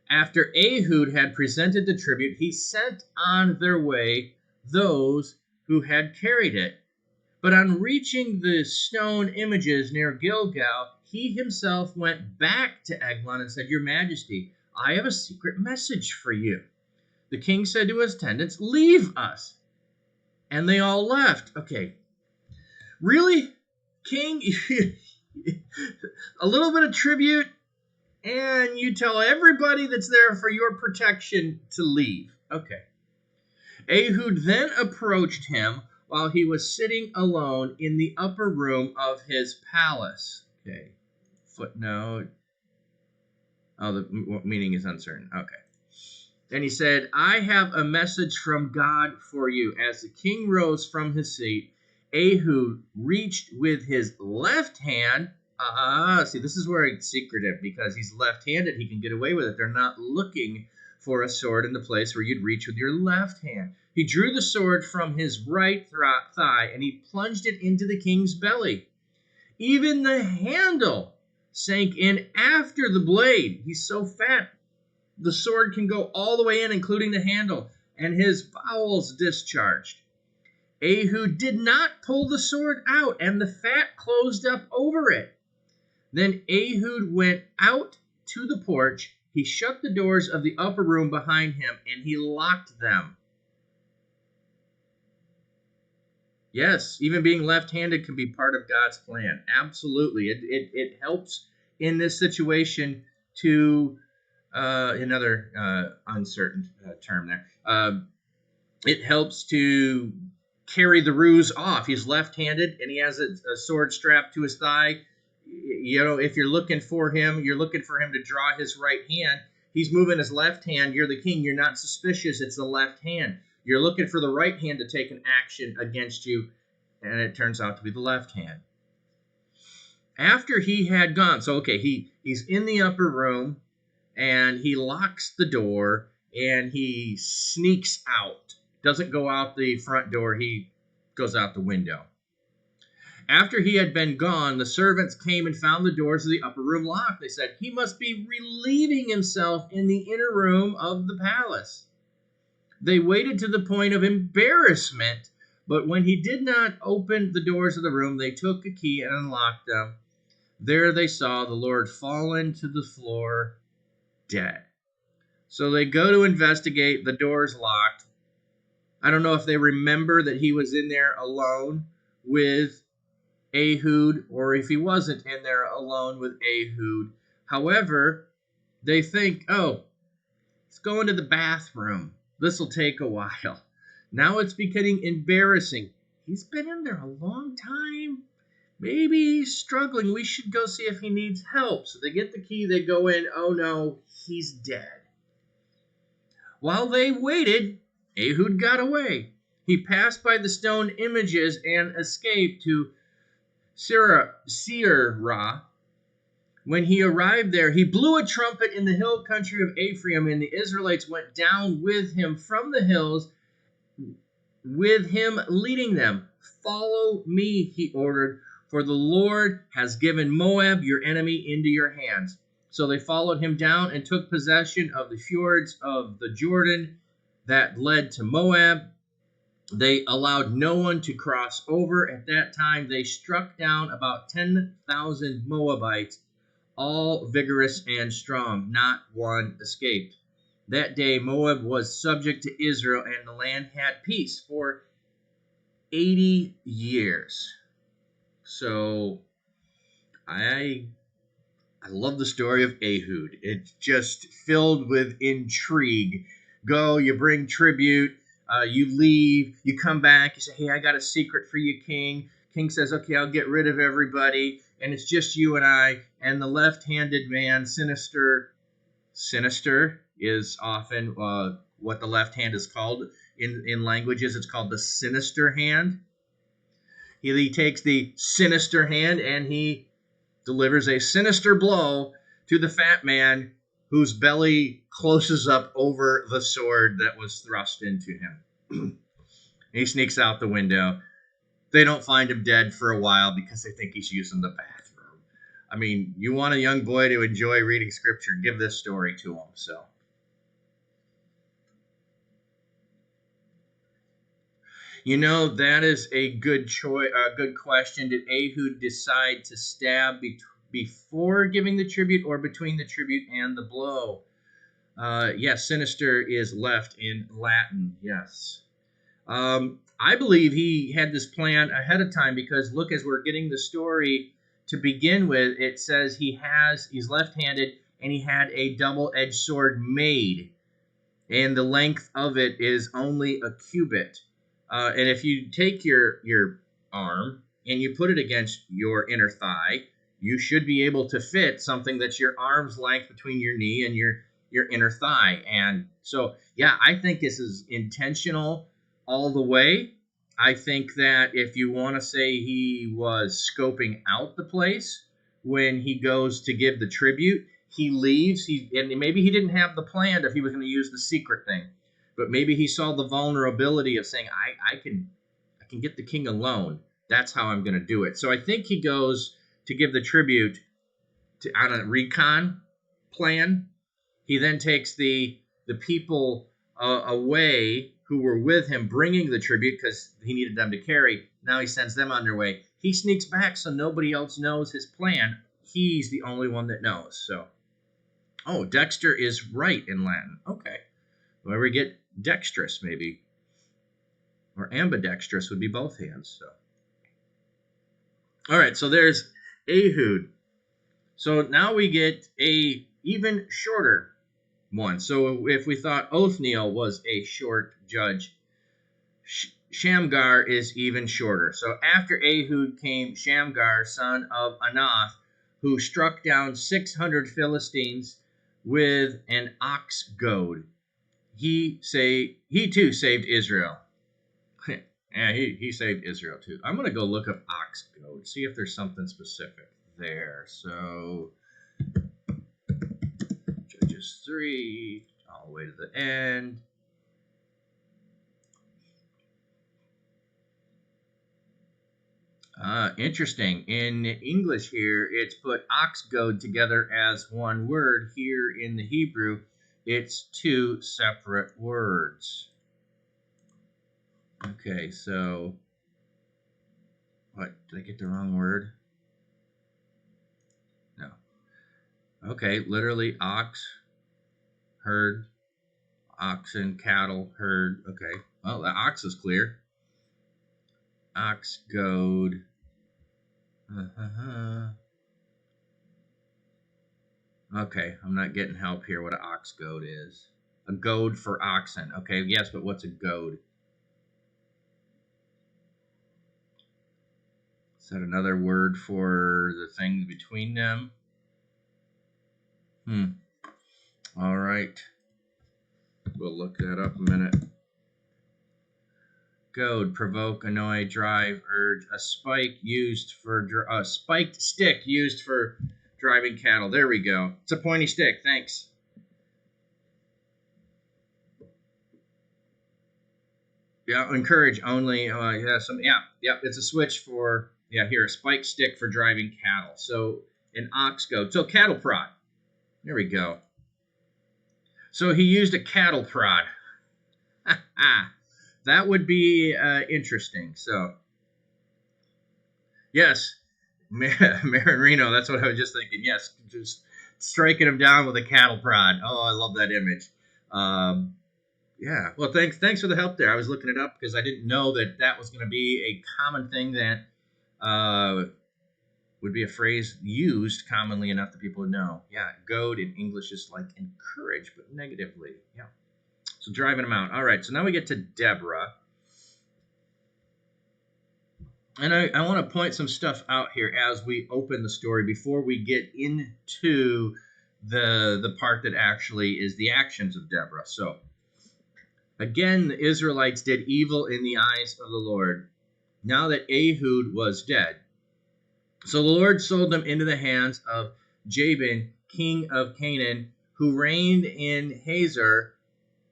After Ehud had presented the tribute, he sent on their way those who had carried it. But on reaching the stone images near Gilgal, he himself went back to Eglon and said, "Your Majesty, I have a secret message for you." The king said to his attendants, "Leave us." And they all left. Okay. Really? King? A little bit of tribute, and you tell everybody that's there for your protection to leave. Okay. Ehud then approached him while he was sitting alone in the upper room of his palace. Okay. Footnote. Oh, the meaning is uncertain. Okay. And he said, "I have a message from God for you." As the king rose from his seat, Ehud reached with his left hand. See, this is where it's secretive, because he's left-handed. He can get away with it. They're not looking for a sword in the place where you'd reach with your left hand. He drew the sword from his right thigh, and he plunged it into the king's belly. Even the handle sank in after the blade. He's so fat, the sword can go all the way in, including the handle, and his bowels discharged. Ehud did not pull the sword out, and the fat closed up over it. Then Ehud went out to the porch. He shut the doors of the upper room behind him, and he locked them. Yes, even being left-handed can be part of God's plan. Absolutely. It helps in this situation to, another uncertain term there, it helps to carry the ruse off. He's left-handed, and he has a sword strapped to his thigh. You know, if you're looking for him to draw his right hand. He's moving his left hand. You're the king. You're not suspicious. It's the left hand. You're looking for the right hand to take an action against you, and it turns out to be the left hand. After he had gone, so okay, he's in the upper room, and he locks the door, and he sneaks out. Doesn't go out the front door, he goes out the window. After he had been gone, the servants came and found the doors of the upper room locked. They said, he must be relieving himself in the inner room of the palace. They waited to the point of embarrassment, but when he did not open the doors of the room, they took a key and unlocked them. There they saw the Lord fallen to the floor, dead. So they go to investigate. The door's locked. I don't know if they remember that he was in there alone with Ehud, or if he wasn't in there alone with Ehud. However, they think, oh, he's going to the bathroom. This will take a while. Now it's becoming embarrassing. He's been in there a long time. Maybe he's struggling. We should go see if he needs help. So they get the key. They go in. Oh, no, he's dead. While they waited, Ehud got away. He passed by the stone images and escaped to Seirah. When he arrived there, he blew a trumpet in the hill country of Ephraim, and the Israelites went down with him from the hills, with him leading them. Follow me, he ordered, for the Lord has given Moab, your enemy, into your hands. So they followed him down and took possession of the fjords of the Jordan that led to Moab. They allowed no one to cross over. At that time, they struck down about 10,000 Moabites, all vigorous and strong. Not one escaped. That day, Moab was subject to Israel, and the land had peace for 80 years. So, I love the story of Ehud. It's just filled with intrigue. Go, you bring tribute, you leave, you come back, you say, hey, I got a secret for you, King. King says, okay, I'll get rid of everybody, and it's just you and I. And the left-handed man, Sinister is often what the left hand is called in languages. It's called the sinister hand. He takes the sinister hand and he delivers a sinister blow to the fat man whose belly closes up over the sword that was thrust into him. He sneaks out the window. They don't find him dead for a while because they think he's using the bathroom. I mean, you want a young boy to enjoy reading scripture, give this story to him. So, you know, that is a good good question. Did Ehud decide to stab before giving the tribute or between the tribute and the blow? Yes, sinister is left in Latin. Yes. I believe he had this plan ahead of time because look, as we're getting the story to begin with, it says he's left-handed and he had a double-edged sword made, and the length of it is only a cubit. And if you take your arm and you put it against your inner thigh, you should be able to fit something that's your arm's length between your knee and your inner thigh. And so, yeah, I think this is intentional all the way. I think that if you want to say he was scoping out the place when he goes to give the tribute, he leaves. And maybe he didn't have the plan if he was going to use the secret thing, but maybe he saw the vulnerability of saying, I can get the king alone. That's how I'm going to do it. So I think he goes to give the tribute on a recon plan. He then takes the people away who were with him bringing the tribute because he needed them to carry. Now he sends them on their way. He sneaks back so nobody else knows his plan. He's the only one that knows. So, dexter is right in Latin. Okay. Where we get dexterous, maybe. Or ambidextrous would be both hands. So, all right, so there's Ehud. So now we get a even shorter one. So if we thought Othniel was a short judge, Shamgar is even shorter. So after Ehud came Shamgar, son of Anath, who struck down 600 Philistines with an ox goad. he too saved Israel. Yeah, he saved Israel too. I'm gonna go look up ox goad, see if there's something specific there. So Judges 3, all the way to the end. Interesting. In English here, it's put ox goad together as one word. Here in the Hebrew, it's two separate words. Okay, so what? Did I get the wrong word? No. Okay, literally ox, herd, oxen, cattle, herd. Okay, well, the ox is clear. Ox goad. Okay, I'm not getting help here what an ox goad is. A goad for oxen. Okay, yes, but what's a goad? Is that another word for the thing between them? All right. We'll look that up a minute. Goad, provoke, annoy, drive, urge. A spiked stick used for driving cattle. There we go. It's a pointy stick. Thanks. Yeah, encourage only. It's a switch for here a spiked stick for driving cattle. So an ox goad. So cattle prod. There we go. So he used a cattle prod. That would be interesting. So yes, Marin that's what I was just thinking. Yes, just striking him down with a cattle prod. Oh, I love that image. Yeah. Well, thanks for the help there. I was looking it up because I didn't know that was going to be a common thing that would be a phrase used commonly enough that people would know. Yeah, goad in English is like encourage, but negatively. Yeah. So driving them out. All right. So now we get to Deborah. And I want to point some stuff out here as we open the story before we get into the part that actually is the actions of Deborah. So, again, the Israelites did evil in the eyes of the Lord, now that Ehud was dead. So the Lord sold them into the hands of Jabin, king of Canaan, who reigned in Hazor.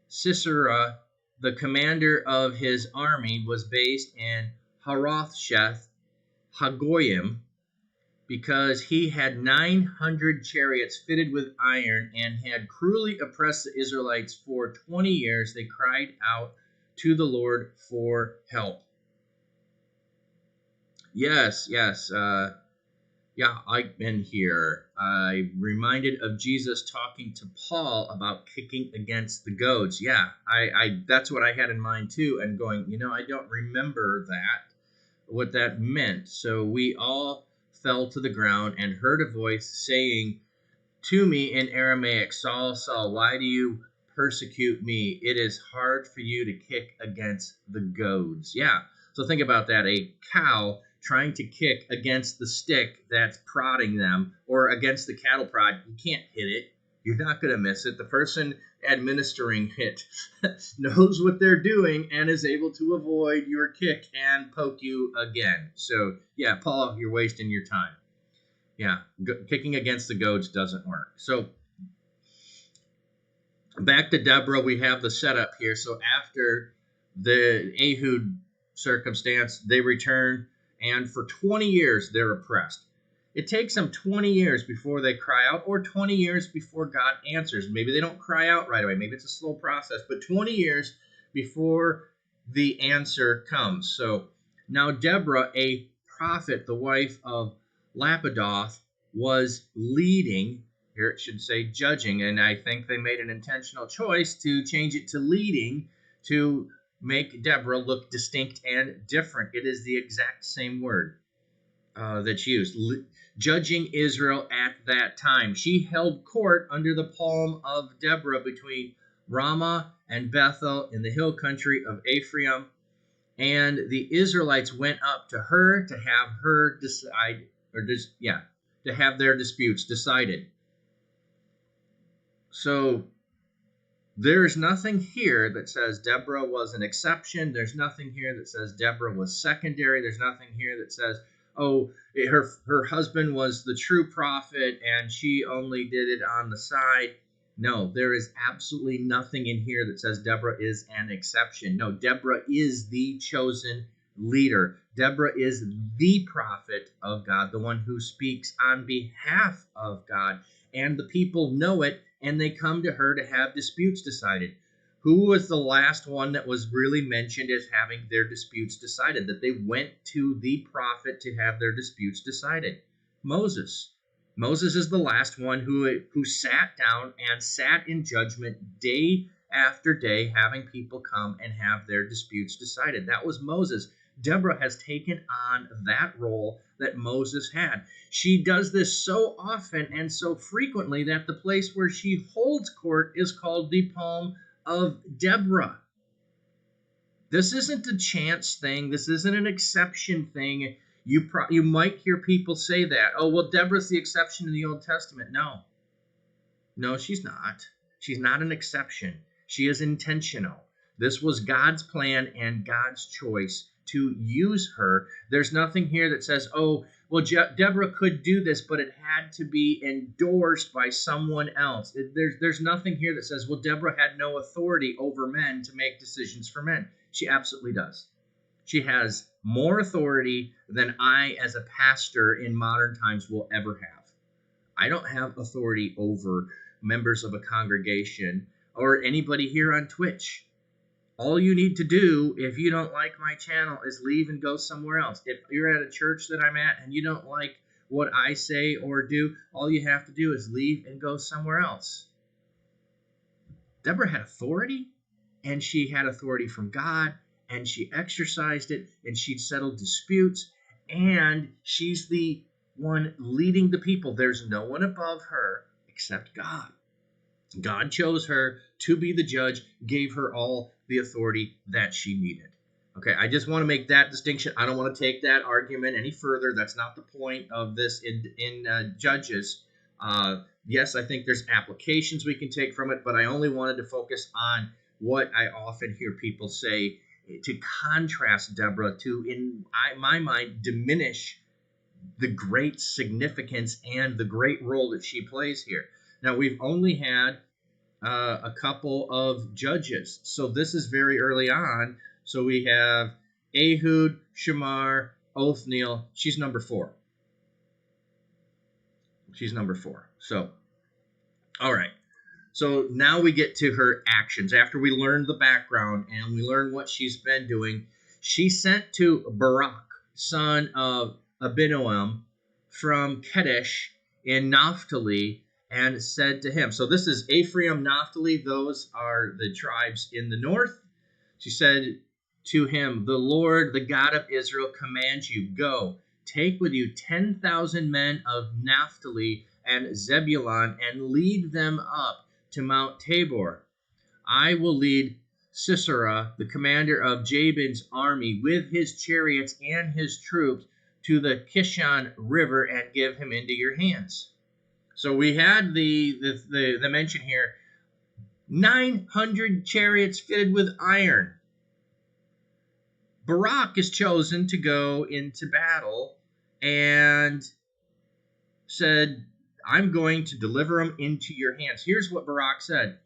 Sisera, the commander of his army, was based in Harosheth Hagoyim, because he had 900 chariots fitted with iron and had cruelly oppressed the Israelites for 20 years. They cried out to the Lord for help. Yes. I've been here. I'm reminded of Jesus talking to Paul about kicking against the goads. Yeah, I that's what I had in mind too, and going, I don't remember what that meant. So we all fell to the ground and heard a voice saying to me in Aramaic, Saul, Saul, why do you persecute me? It is hard for you to kick against the goads. Yeah, so think about that. A cow trying to kick against the stick that's prodding them, or against the cattle prod. You can't hit it. You're not going to miss it. The person administering it knows what they're doing and is able to avoid your kick and poke you again. So, yeah, Paul, you're wasting your time. Yeah, kicking against the goads doesn't work. So, back to Deborah, we have the setup here. So, after the Ehud circumstance, they return, and for 20 years, they're oppressed. It takes them 20 years before they cry out, or 20 years before God answers. Maybe they don't cry out right away. Maybe it's a slow process, but 20 years before the answer comes. So now Deborah, a prophet, the wife of Lapidoth, was leading. Here it should say judging, and I think they made an intentional choice to change it to leading to make Deborah look distinct and different. It is the exact same word that's used. Judging Israel at that time. She held court under the Palm of Deborah between Ramah and Bethel in the hill country of Ephraim. And the Israelites went up to her to have her decide, to have their disputes decided. So There's nothing here that says Deborah was an exception. There's nothing here that says Deborah was secondary. There's nothing here that says, oh, her husband was the true prophet and she only did it on the side. No, there is absolutely nothing in here that says Deborah is an exception. No, Deborah is the chosen leader. Deborah is the prophet of God, the one who speaks on behalf of God. And the people know it, and they come to her to have disputes decided. Who was the last one that was really mentioned as having their disputes decided? That they went to the prophet to have their disputes decided? Moses. Moses is the last one who sat down and sat in judgment day after day, having people come and have their disputes decided. That was Moses. Deborah has taken on that role that Moses had. She does this so often and so frequently that the place where she holds court is called the Palm of Deborah. This isn't a chance thing. This isn't an exception thing. You might hear people say that. Oh, well, Deborah's the exception in the Old Testament. No, she's not. She's not an exception. She is intentional. This was God's plan and God's choice to use her. There's nothing here that says, oh, well, Deborah could do this, but it had to be endorsed by someone else. There's nothing here that says, well, Deborah had no authority over men to make decisions for men. She absolutely does. She has more authority than I, as a pastor in modern times, will ever have. I don't have authority over members of a congregation or anybody here on Twitch. All you need to do, if you don't like my channel, is leave and go somewhere else. If you're at a church that I'm at and you don't like what I say or do, all you have to do is leave and go somewhere else. Deborah had authority, and she had authority from God, and she exercised it, and she'd settled disputes, and she's the one leading the people. There's no one above her except God. God chose her to be the judge, gave her all the authority that she needed. Okay, I just want to make that distinction. I don't want to take that argument any further. That's not the point of this in Judges. Yes, I think there's applications we can take from it, but I only wanted to focus on what I often hear people say to contrast Deborah to, in my mind, diminish the great significance and the great role that she plays here. Now, we've only had a couple of judges, so this is very early on. So we have Ehud, Shamar, Othniel. She's number 4. So, all right. So now we get to her actions. After we learn the background and we learn what she's been doing, she sent to Barak, son of Abinoam, from Kedesh in Naphtali, and said to him, so this is Ephraim, Naphtali, those are the tribes in the north. She said to him, the Lord, the God of Israel, commands you, go, take with you 10,000 men of Naphtali and Zebulun, and lead them up to Mount Tabor. I will lead Sisera, the commander of Jabin's army, with his chariots and his troops to the Kishon River, and give him into your hands. So we had the mention here, 900 chariots fitted with iron. Barak is chosen to go into battle and said, I'm going to deliver them into your hands. Here's what Barak said.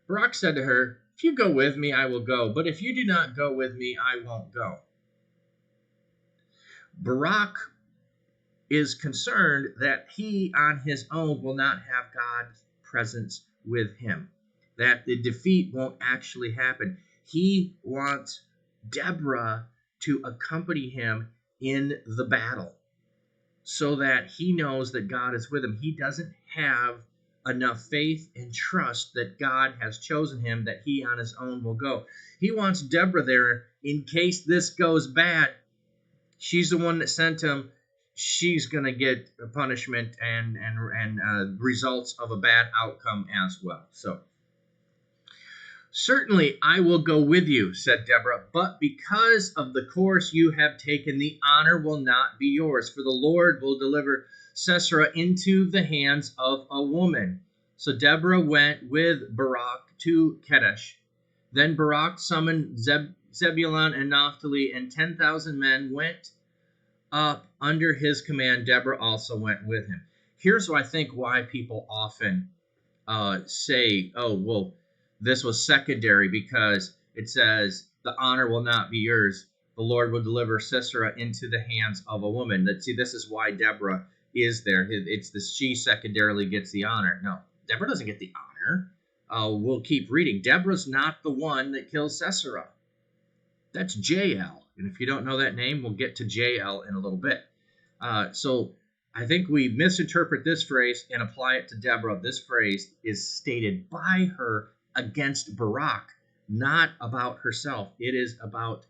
Barak said to her, if you go with me, I will go. But if you do not go with me, I won't go. Barak is concerned that he on his own will not have God's presence with him, that the defeat won't actually happen. He wants Deborah to accompany him in the battle so that he knows that God is with him. He doesn't have enough faith and trust that God has chosen him, that he on his own will go. He wants Deborah there in case this goes bad. She's the one that sent him. She's going to get a punishment and results of a bad outcome as well. So, certainly I will go with you, said Deborah, but because of the course you have taken, the honor will not be yours, for the Lord will deliver Sisera into the hands of a woman. So Deborah went with Barak to Kadesh. Then Barak summoned Zebulun and Naphtali, and 10,000 men went up under his command. Deborah also went with him. Here's I think why people often say, oh, well, this was secondary, because it says the honor will not be yours. The Lord will deliver Sisera into the hands of a woman. This is why Deborah is there. It's the she secondarily gets the honor. No, Deborah doesn't get the honor. We'll keep reading. Deborah's not the one that kills Sisera. That's Jael. And if you don't know that name, we'll get to Jael in a little bit. So I think we misinterpret this phrase and apply it to Deborah. This phrase is stated by her against Barak, not about herself. It is about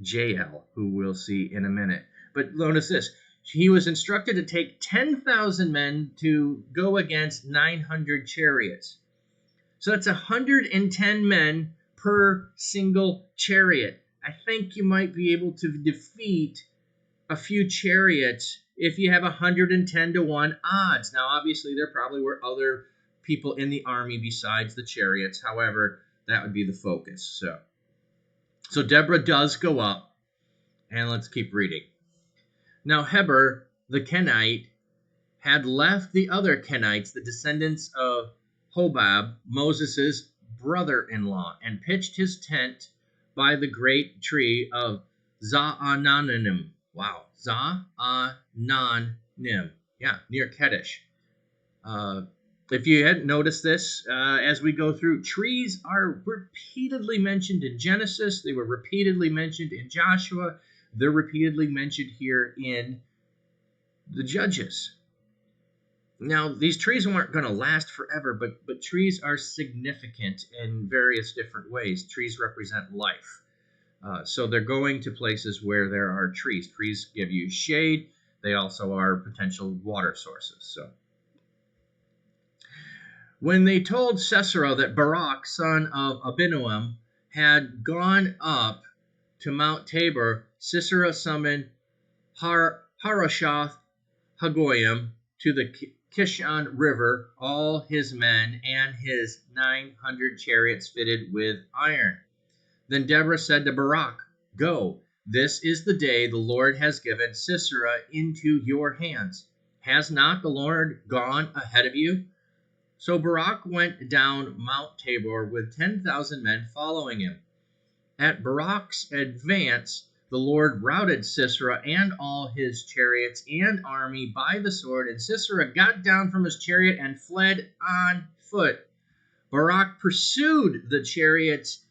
Jael, who we'll see in a minute. But notice this. He was instructed to take 10,000 men to go against 900 chariots. So that's 110 men per single chariot. I think you might be able to defeat a few chariots if you have 110 to 1 odds. Now, obviously, there probably were other people in the army besides the chariots. However, that would be the focus. So Deborah does go up, and let's keep reading. Now, Heber the Kenait had left the other Kenites, the descendants of Hobab, Moses' brother-in-law, and pitched his tent by the great tree of Zaanannim. Wow, Zaanannim. Yeah, near Kadesh. If you hadn't noticed this, as we go through, trees are repeatedly mentioned in Genesis. They were repeatedly mentioned in Joshua. They're repeatedly mentioned here in the Judges. Now, these trees aren't going to last forever, but trees are significant in various different ways. Trees represent life. So they're going to places where there are trees. Trees give you shade. They also are potential water sources. So when they told Sisera that Barak, son of Abinoam, had gone up to Mount Tabor, Sisera summoned Haroshath Hagoyim to the Kishon River, all his men and his 900 chariots fitted with iron. Then Deborah said to Barak, "Go, this is the day the Lord has given Sisera into your hands. Has not the Lord gone ahead of you?" So Barak went down Mount Tabor with 10,000 men following him. At Barak's advance, the Lord routed Sisera and all his chariots and army by the sword, and Sisera got down from his chariot and fled on foot. Barak pursued the chariots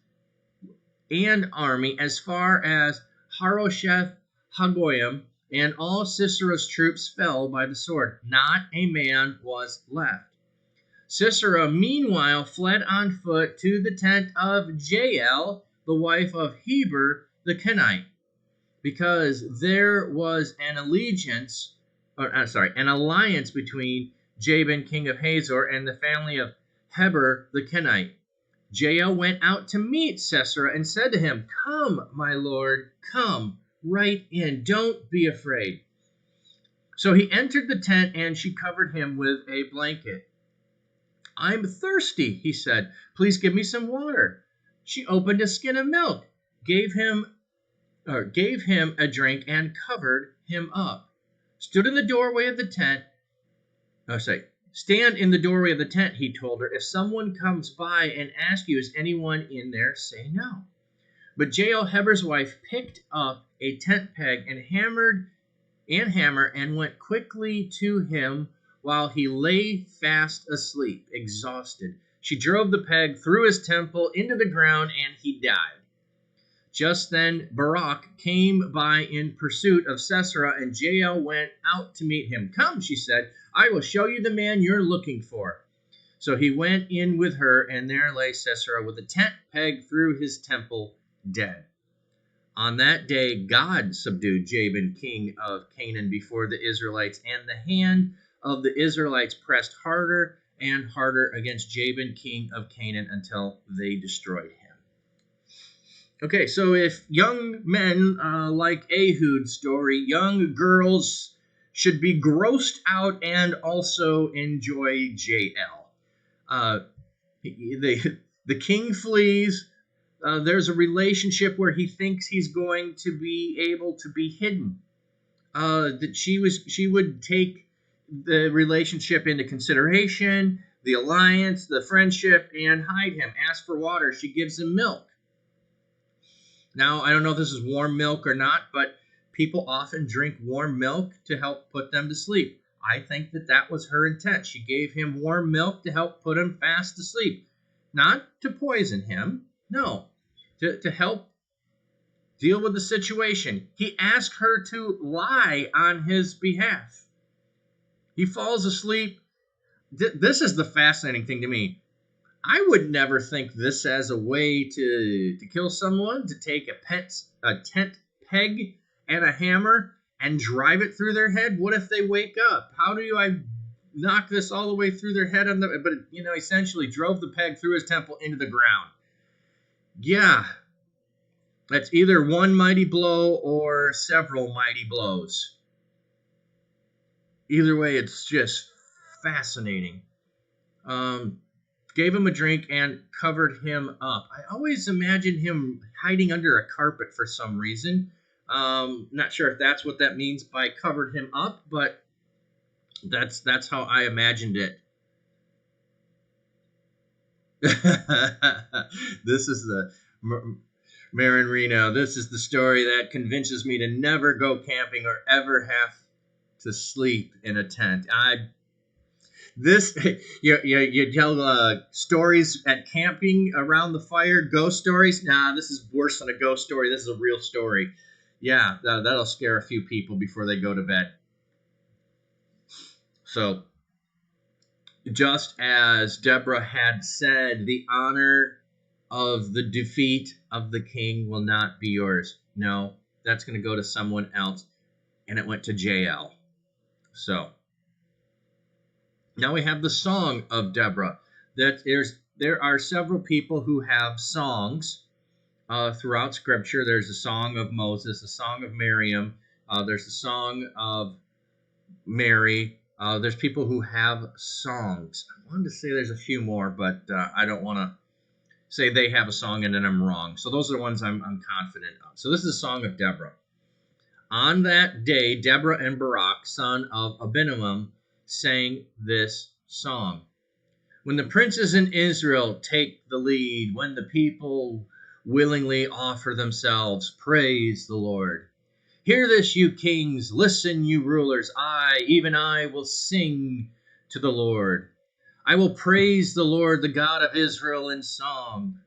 and army as far as Harosheth Hagoyim, and all Sisera's troops fell by the sword. Not a man was left. Sisera, meanwhile, fled on foot to the tent of Jael, the wife of Heber the Kenait, because there was an alliance between Jabin, king of Hazor, and the family of Heber the Kenait. Jael went out to meet Sisera and said to him, "Come, my lord, come right in. Don't be afraid." So he entered the tent, and she covered him with a blanket. "I'm thirsty," he said. "Please give me some water." She opened a skin of milk, gave him a drink, and covered him up. Stand in the doorway of the tent, he told her. "If someone comes by and asks you, is anyone in there, say no." But Jael, Heber's wife, picked up a tent peg and hammer and went quickly to him while he lay fast asleep, exhausted. She drove the peg through his temple into the ground, and he died. Just then Barak came by in pursuit of Sisera, and Jael went out to meet him. "Come," she said, "I will show you the man you're looking for." So he went in with her, and there lay Sisera with a tent peg through his temple, dead. On that day God subdued Jabin, king of Canaan, before the Israelites, and the hand of the Israelites pressed harder and harder against Jabin, king of Canaan, until they destroyed him. Okay, so if young men like Ehud's story, young girls should be grossed out and also enjoy JL. The king flees. There's a relationship where he thinks he's going to be able to be hidden. That she would take the relationship into consideration, the alliance, the friendship, and hide him. Ask for water. She gives him milk. Now, I don't know if this is warm milk or not, but people often drink warm milk to help put them to sleep. I think that was her intent. She gave him warm milk to help put him fast to sleep. Not to poison him, no, to help deal with the situation. He asked her to lie on his behalf. He falls asleep. This is the fascinating thing to me. I would never think this as a way to kill someone, to take a tent peg and a hammer and drive it through their head. What if they wake up? How do I knock this all the way through their head? But essentially drove the peg through his temple into the ground. Yeah, that's either one mighty blow or several mighty blows. Either way, it's just fascinating. Gave him a drink and covered him up. I always imagine him hiding under a carpet for some reason. Not sure if that's what that means by covered him up, but that's how I imagined it. This is the Marin Reno. This is the story that convinces me to never go camping or ever have to sleep in a tent. You tell stories at camping around the fire, ghost stories. Nah, this is worse than a ghost story. This is a real story. Yeah, that'll scare a few people before they go to bed. So, just as Deborah had said, the honor of the defeat of the king will not be yours. No, that's going to go to someone else. And it went to Jael. So, now we have the song of Deborah. There are several people who have songs throughout Scripture. There's a song of Moses, a song of Miriam. There's a song of Mary. There's people who have songs. I wanted to say there's a few more, but I don't want to say they have a song and then I'm wrong. So those are the ones I'm confident of. So this is a song of Deborah. On that day, Deborah and Barak, son of Abinoam, sang this song. When the princes in Israel take the lead, when the people willingly offer themselves, praise the Lord. Hear this, you kings, listen, you rulers. Even I, will sing to the Lord. I will praise the Lord, the God of Israel, in song.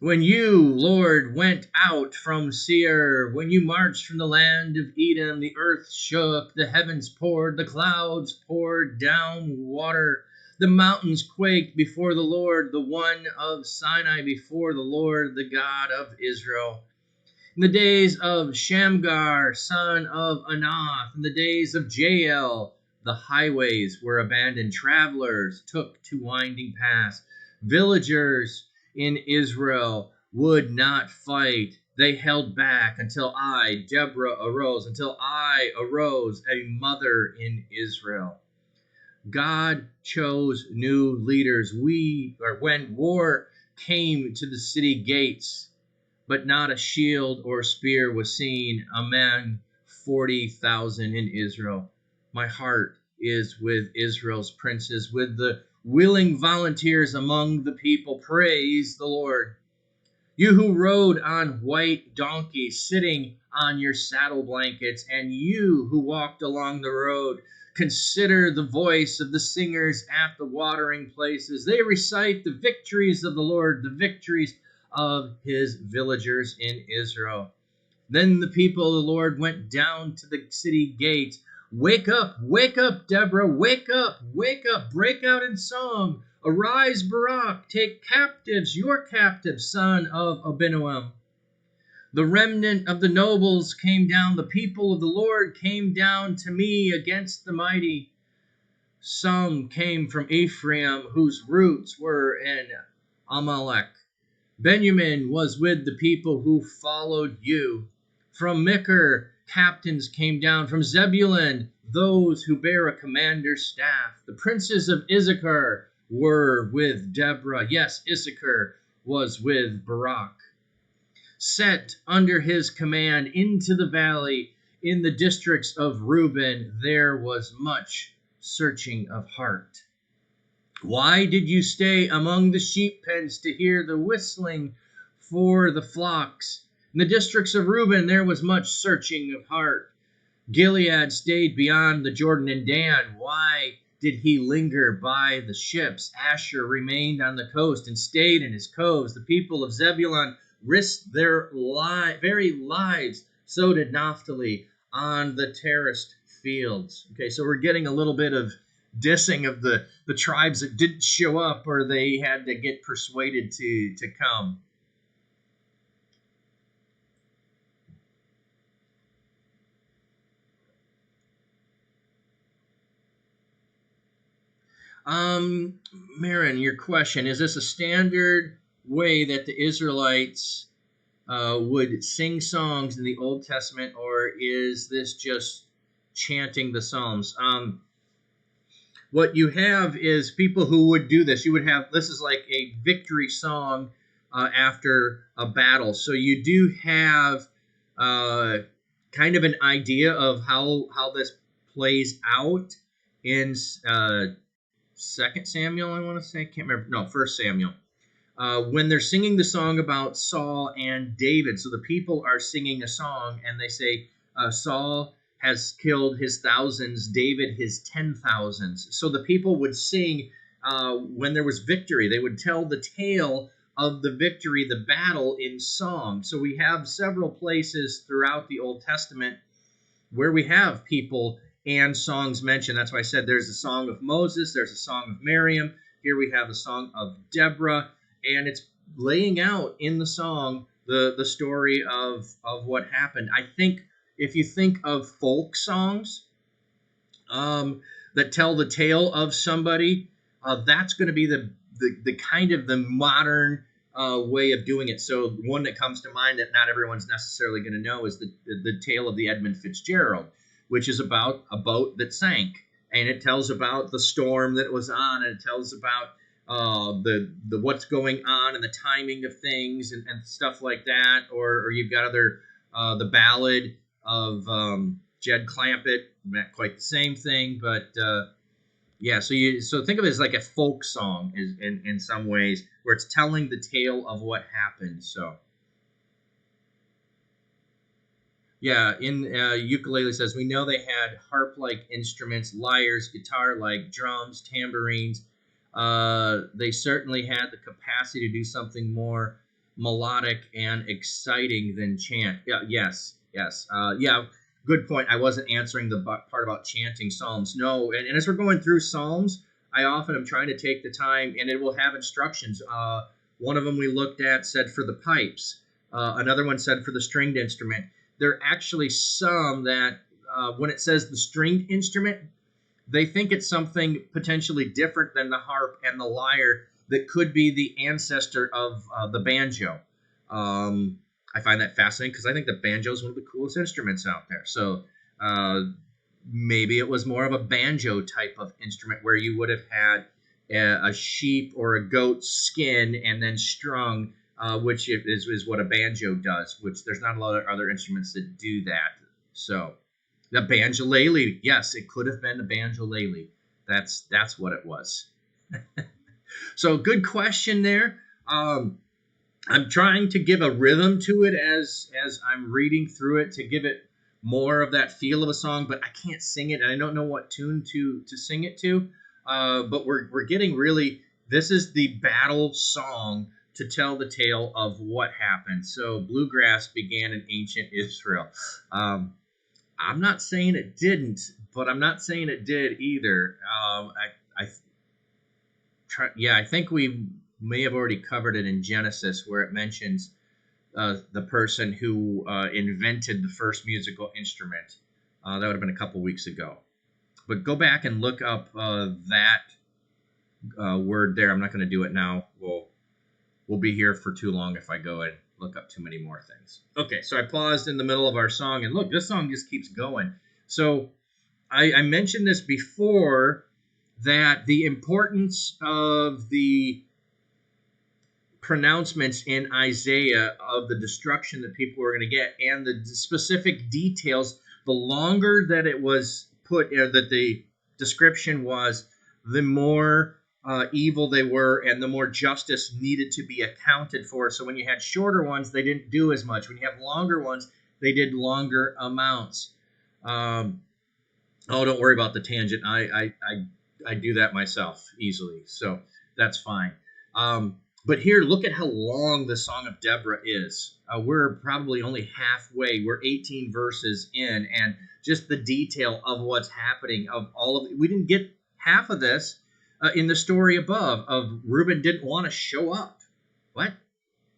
When you, Lord, went out from Seir, when you marched from the land of Edom, the earth shook, the heavens poured, the clouds poured down water, the mountains quaked before the Lord, the one of Sinai, before the Lord, the God of Israel. In the days of Shamgar, son of Anath, in the days of Jael, the highways were abandoned. Travelers took to winding paths. Villagers in Israel would not fight. They held back until I, Deborah, arose, until I arose, a mother in Israel. God chose new leaders. When war came to the city gates, but not a shield or spear was seen among 40,000 in Israel. My heart is with Israel's princes, with the willing volunteers among the people. Praise the Lord. You who rode on white donkeys, sitting on your saddle blankets, and you who walked along the road, consider the voice of the singers at the watering places. They recite the victories of the Lord, the victories of his villagers in Israel. Then the people of the Lord went down to the city gate. Wake up, Deborah, wake up, break out in song. Arise, Barak, take captives, your captive, son of Abinoam. The remnant of the nobles came down, the people of the Lord came down to me against the mighty. Some came from Ephraim, whose roots were in Amalek. Benjamin was with the people who followed you. From Machir captains came down from Zebulun, those who bear a commander's staff. The princes of Issachar were with Deborah. Yes, Issachar was with Barak. Set under his command into the valley in the districts of Reuben, there was much searching of heart. Why did you stay among the sheep pens to hear the whistling for the flocks? In the districts of Reuben, there was much searching of heart. Gilead stayed beyond the Jordan, and Dan, why did he linger by the ships? Asher remained on the coast and stayed in his coves. The people of Zebulun risked their very lives. So did Naphtali on the terraced fields. Okay, so we're getting a little bit of dissing of the tribes that didn't show up, or they had to get persuaded to come. Marin, your question, is this a standard way that the Israelites would sing songs in the Old Testament, or is this just chanting the Psalms? What you have is people who would do this. You would have, this is like a victory song after a battle. So you do have kind of an idea of how this plays out in 2 Samuel, I want to say. I can't remember. No, 1 Samuel. When they're singing the song about Saul and David. So the people are singing a song, and they say, Saul has killed his thousands, David his 10,000s. So the people would sing when there was victory. They would tell the tale of the victory, the battle, in song. So we have several places throughout the Old Testament where we have people and songs mentioned. That's why I said there's a song of Moses, there's a song of Miriam. Here we have a song of Deborah, and it's laying out in the song the story of what happened. I think if you think of folk songs that tell the tale of somebody, that's going to be the kind of the modern way of doing it. So one that comes to mind that not everyone's necessarily going to know is the tale of the Edmund Fitzgerald, which is about a boat that sank, and it tells about the storm that it was on, and it tells about the what's going on and the timing of things and stuff like that. Or you've got other the ballad of Jed Clampett, not quite the same thing, but yeah. So think of it as like a folk song in some ways, where it's telling the tale of what happened. So yeah, in ukulele says, we know they had harp-like instruments, lyres, guitar-like, drums, tambourines. They certainly had the capacity to do something more melodic and exciting than chant. Yeah, yes. Yeah, good point. I wasn't answering the part about chanting psalms. No, and as we're going through psalms, I often am trying to take the time, and it will have instructions. One of them we looked at said for the pipes. Another one said for the stringed instrument. There are actually some that when it says the stringed instrument, they think it's something potentially different than the harp and the lyre that could be the ancestor of the banjo. I find that fascinating because I think the banjo is one of the coolest instruments out there. So maybe it was more of a banjo type of instrument where you would have had a sheep or a goat skin and then strung, which is what a banjo does, which there's not a lot of other instruments that do that. So the banjolele, yes, it could have been the banjolele. That's what it was. So good question there. I'm trying to give a rhythm to it as I'm reading through it to give it more of that feel of a song, but I can't sing it, and I don't know what tune to sing it to. But we're getting really, this is the battle song to tell the tale of what happened. So bluegrass began in ancient Israel. I'm not saying it didn't, but I'm not saying it did either. I think we may have already covered it in Genesis, where it mentions the person who invented the first musical instrument. That would have been a couple weeks ago. But go back and look up that word there. I'm not going to do it now. We'll be here for too long if I go and look up too many more things. Okay, so I paused in the middle of our song, and look, this song just keeps going. So I mentioned this before, that the importance of the pronouncements in Isaiah of the destruction that people were going to get, and the specific details, the longer that it was put, that the description was, the more evil they were, and the more justice needed to be accounted for. So when you had shorter ones, they didn't do as much. When you have longer ones, they did longer amounts. Oh, don't worry about the tangent. I do that myself easily, so that's fine. But here, look at how long the Song of Deborah is. We're probably only halfway. We're 18 verses in, and just the detail of what's happening, of all of it. We didn't get half of this in the story above, of Reuben didn't want to show up. What?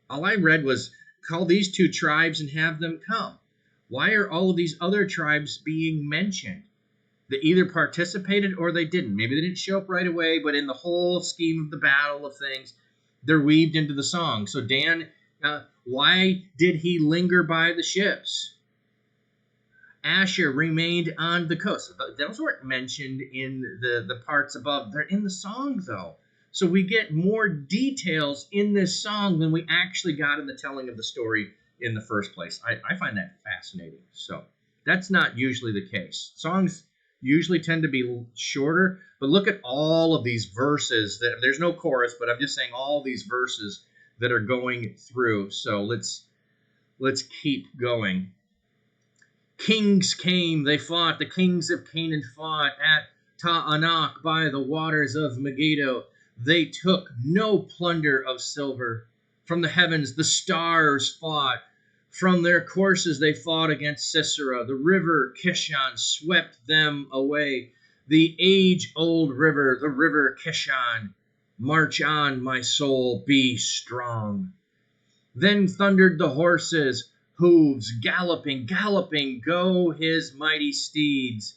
All I read was, call these two tribes and have them come. Why are all of these other tribes being mentioned? They either participated or they didn't. Maybe they didn't show up right away, but in the whole scheme of the battle of things, they're weaved into the song. So Dan, why did he linger by the ships? Asher remained on the coast. Those weren't mentioned in the parts above. They're in the song, though. So we get more details in this song than we actually got in the telling of the story in the first place. I find that fascinating. So that's not usually the case. Songs usually tend to be shorter, but look at all of these verses. There's no chorus, but I'm just saying all these verses that are going through. So let's keep going. Kings came, they fought. The kings of Canaan fought at Ta'anak by the waters of Megiddo. They took no plunder of silver. From the heavens the stars fought. From their courses they fought against Sisera. The river Kishon swept them away. The age-old river, the river Kishon. March on, my soul, be strong. Then thundered the horses, hooves, galloping, galloping, go his mighty steeds.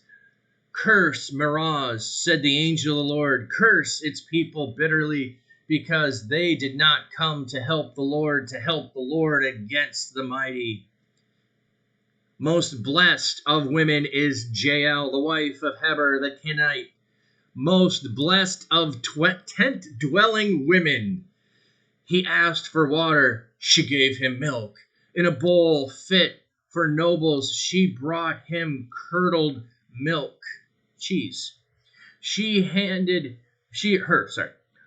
Curse Meroz, said the angel of the Lord, curse its people bitterly, because they did not come to help the Lord against the mighty. Most blessed of women is Jael, the wife of Heber the Kenait. Most blessed of tent-dwelling women. He asked for water, she gave him milk. In a bowl fit for nobles, she brought him curdled milk, cheese.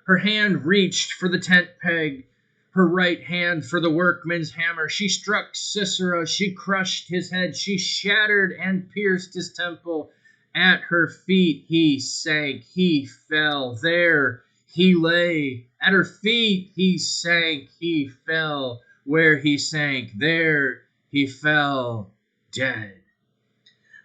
Her hand reached for the tent peg, her right hand for the workman's hammer. She struck Sisera, she crushed his head, she shattered and pierced his temple. At her feet he sank, he fell, there he lay. At her feet he sank, he fell. Where he sank, there he fell dead.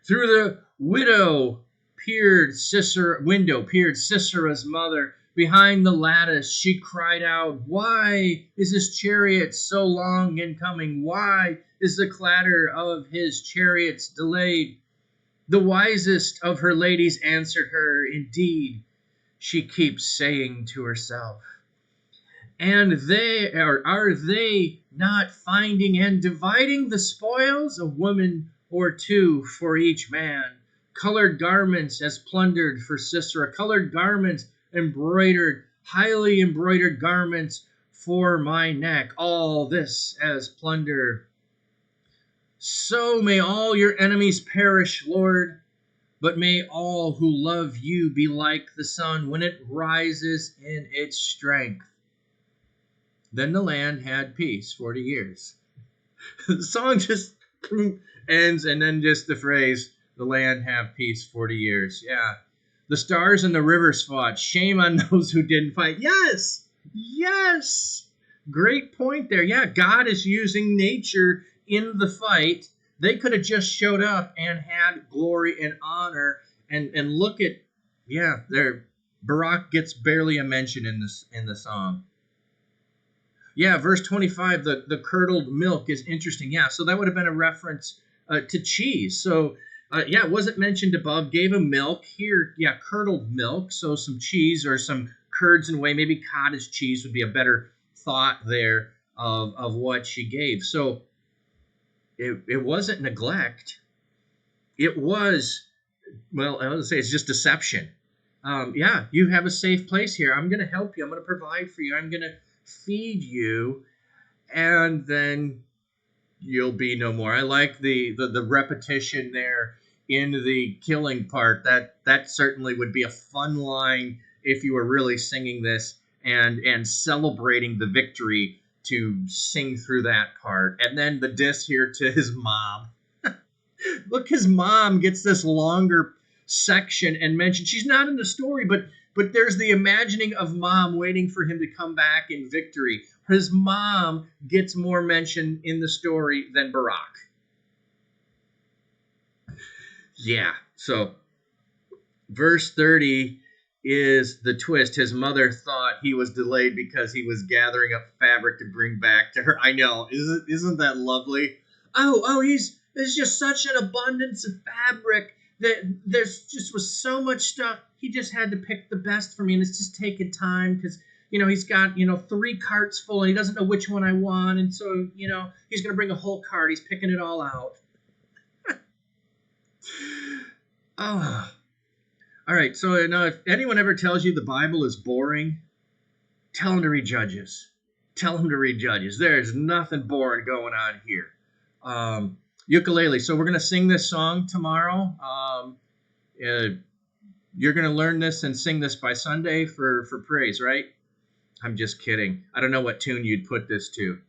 Through the window peered Sisera's mother. Behind the lattice she cried out, why is his chariot so long in coming? Why is the clatter of his chariots delayed? The wisest of her ladies answered her, indeed, she keeps saying to herself. And are they not finding and dividing the spoils? A woman or two for each man. Colored garments as plundered for Sisera. Colored garments embroidered, highly embroidered garments for my neck. All this as plunder. So may all your enemies perish, Lord. But may all who love you be like the sun when it rises in its strength. Then the land had peace 40 years. The song just ends, and then just the phrase, the land have peace 40 years. Yeah. The stars and the rivers fought. Shame on those who didn't fight. Yes. Yes. Great point there. Yeah, God is using nature in the fight. They could have just showed up and had glory and honor. And look at, Barak gets barely a mention in the song. Yeah, verse 25, the curdled milk is interesting. Yeah, so that would have been a reference to cheese. So, it wasn't mentioned above. Gave him milk. Here, curdled milk. So some cheese or some curds and whey. Maybe cottage cheese would be a better thought there. of what she gave. So it wasn't neglect. It was, well, I would say it's just deception. Yeah, you have a safe place here. I'm going to help you. I'm going to provide for you. I'm going to feed you, and then you'll be no more. I like the repetition there in the killing part. That certainly would be a fun line if you were really singing this and celebrating the victory, to sing through that part. And then the diss here to his mom. Look, his mom gets this longer section and mentioned. She's not in the story, but there's the imagining of mom waiting for him to come back in victory. His mom gets more mention in the story than Barak. Yeah, so verse 30 is the twist. His mother thought he was delayed because he was gathering up fabric to bring back to her. I know, isn't that lovely? There's just such an abundance of fabric that there's just was so much stuff. He just had to pick the best for me, and it's just taking time because he's got 3 carts full, and he doesn't know which one I want, and so he's gonna bring a whole cart. He's picking it all out. Oh. All right, so now if anyone ever tells you the Bible is boring, tell him to read Judges. Tell him to read Judges. There's nothing boring going on here. Ukulele. So we're going to sing this song tomorrow. You're going to learn this and sing this by Sunday for praise, right? I'm just kidding. I don't know what tune you'd put this to.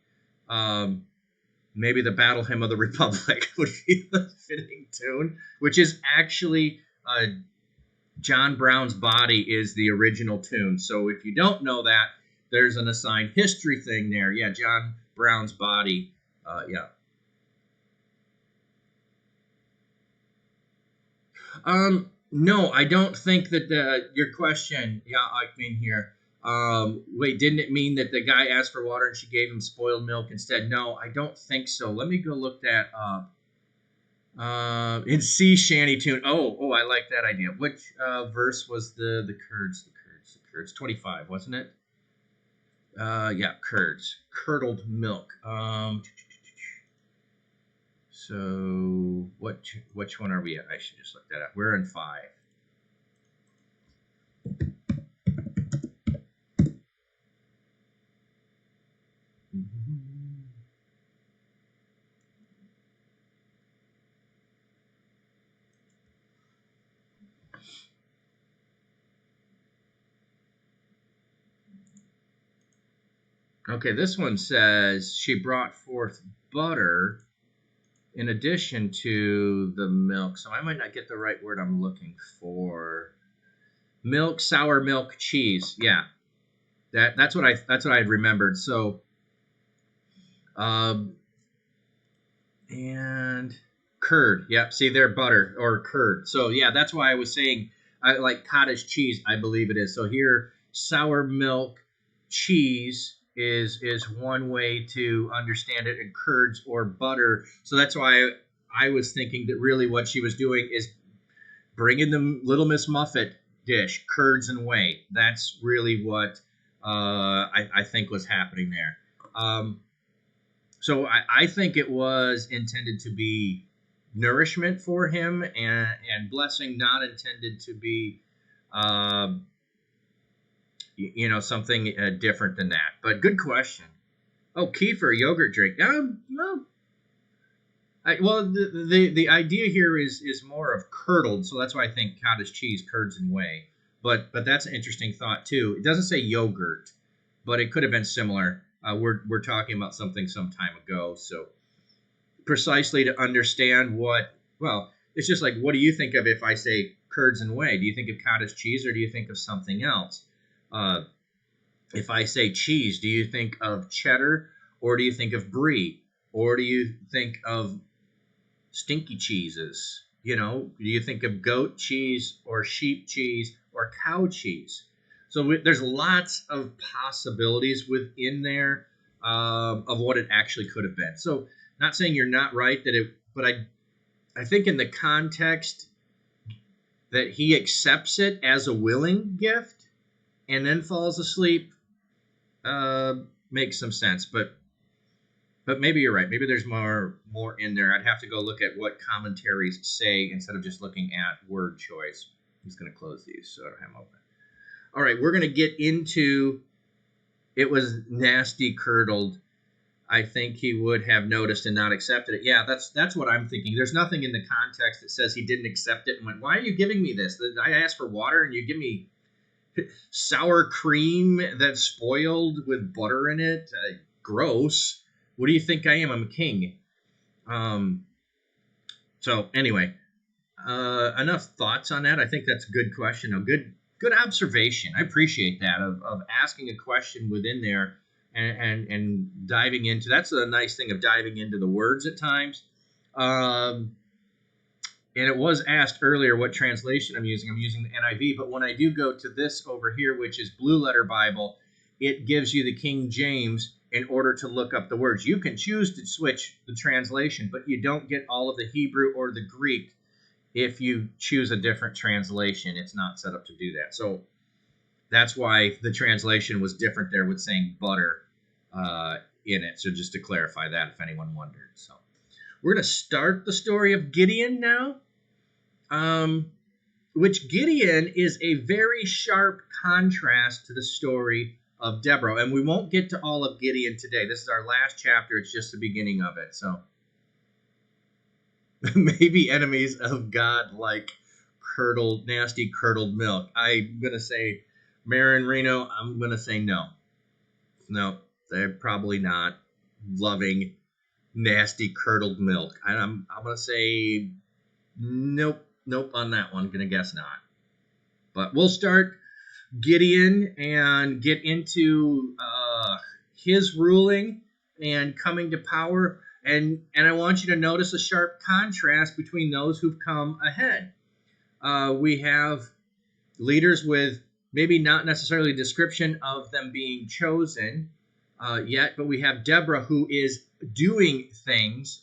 Maybe the Battle Hymn of the Republic would be the fitting tune, which is actually... John Brown's Body is the original tune. So if you don't know that, there's an assigned history thing there. Yeah, John Brown's Body. Yeah. No, I don't think that your question. Yeah, I mean here. Wait, didn't it mean that the guy asked for water and she gave him spoiled milk instead? No, I don't think so. Let me go look that up. In C shanty tune. Oh, I like that idea. Which verse was the Kurds? The Kurds. 25, wasn't it? Yeah, Kurds. Curdled milk. So which one are we at? I should just look that up. We're in 5. Okay, this one says she brought forth butter in addition to the milk. So I might not get the right word I'm looking for. Milk, sour milk, cheese. Yeah, that's what I remembered. So, and curd. Yep. See there, butter or curd. So yeah, that's why I was saying I like cottage cheese. I believe it is. So here, sour milk, cheese is one way to understand it, and curds or butter. So that's why I was thinking that really what she was doing is bringing the Little Miss Muffet dish, curds and whey. That's really what I think was happening there. So I think it was intended to be nourishment for him and blessing, not intended to be something different than that. But good question. Oh, kefir, yogurt drink. No. The idea here is more of curdled, so that's why I think cottage cheese, curds, and whey. But that's an interesting thought too. It doesn't say yogurt, but it could have been similar. We're talking about something some time ago, so precisely to understand it's just like, what do you think of if I say curds and whey? Do you think of cottage cheese or do you think of something else? If I say cheese, do you think of cheddar or do you think of brie? Or do you think of stinky cheeses? Do you think of goat cheese or sheep cheese or cow cheese? So there's lots of possibilities within there of what it actually could have been. So not saying you're not right but I think in the context that he accepts it as a willing gift and then falls asleep makes some sense. But But maybe you're right. Maybe there's more in there. I'd have to go look at what commentaries say instead of just looking at word choice. I'm just going to close these so I don't have them open. All right, we're going to get into it was nasty curdled. I think he would have noticed and not accepted it. Yeah, that's what I'm thinking. There's nothing in the context that says he didn't accept it and went, why are you giving me this? I asked for water and you give me sour cream that's spoiled with butter in it. Gross. What do you think I am? I'm a king. So anyway, enough thoughts on that. I think that's a good question. A good observation. I appreciate that of asking a question within there and diving into. That's a nice thing of diving into the words at times. And it was asked earlier what translation I'm using. I'm using the NIV, but when I do go to this over here, which is Blue Letter Bible, it gives you the King James in order to look up the words. You can choose to switch the translation, but you don't get all of the Hebrew or the Greek if you choose a different translation. It's not set up to do that. So that's why the translation was different there with saying butter in it. So just to clarify that if anyone wondered. So we're going to start the story of Gideon now. Which Gideon is a very sharp contrast to the story of Deborah. And we won't get to all of Gideon today. This is our last chapter. It's just the beginning of it. So maybe enemies of God like nasty curdled milk. I'm going to say, Marin Reno, I'm going to say no. No, they're probably not loving nasty curdled milk. I'm going to say nope on that one. I'm going to guess not. But we'll start Gideon and get into his ruling and coming to power. And I want you to notice a sharp contrast between those who've come ahead. We have leaders with maybe not necessarily a description of them being chosen yet, but we have Deborah who is doing things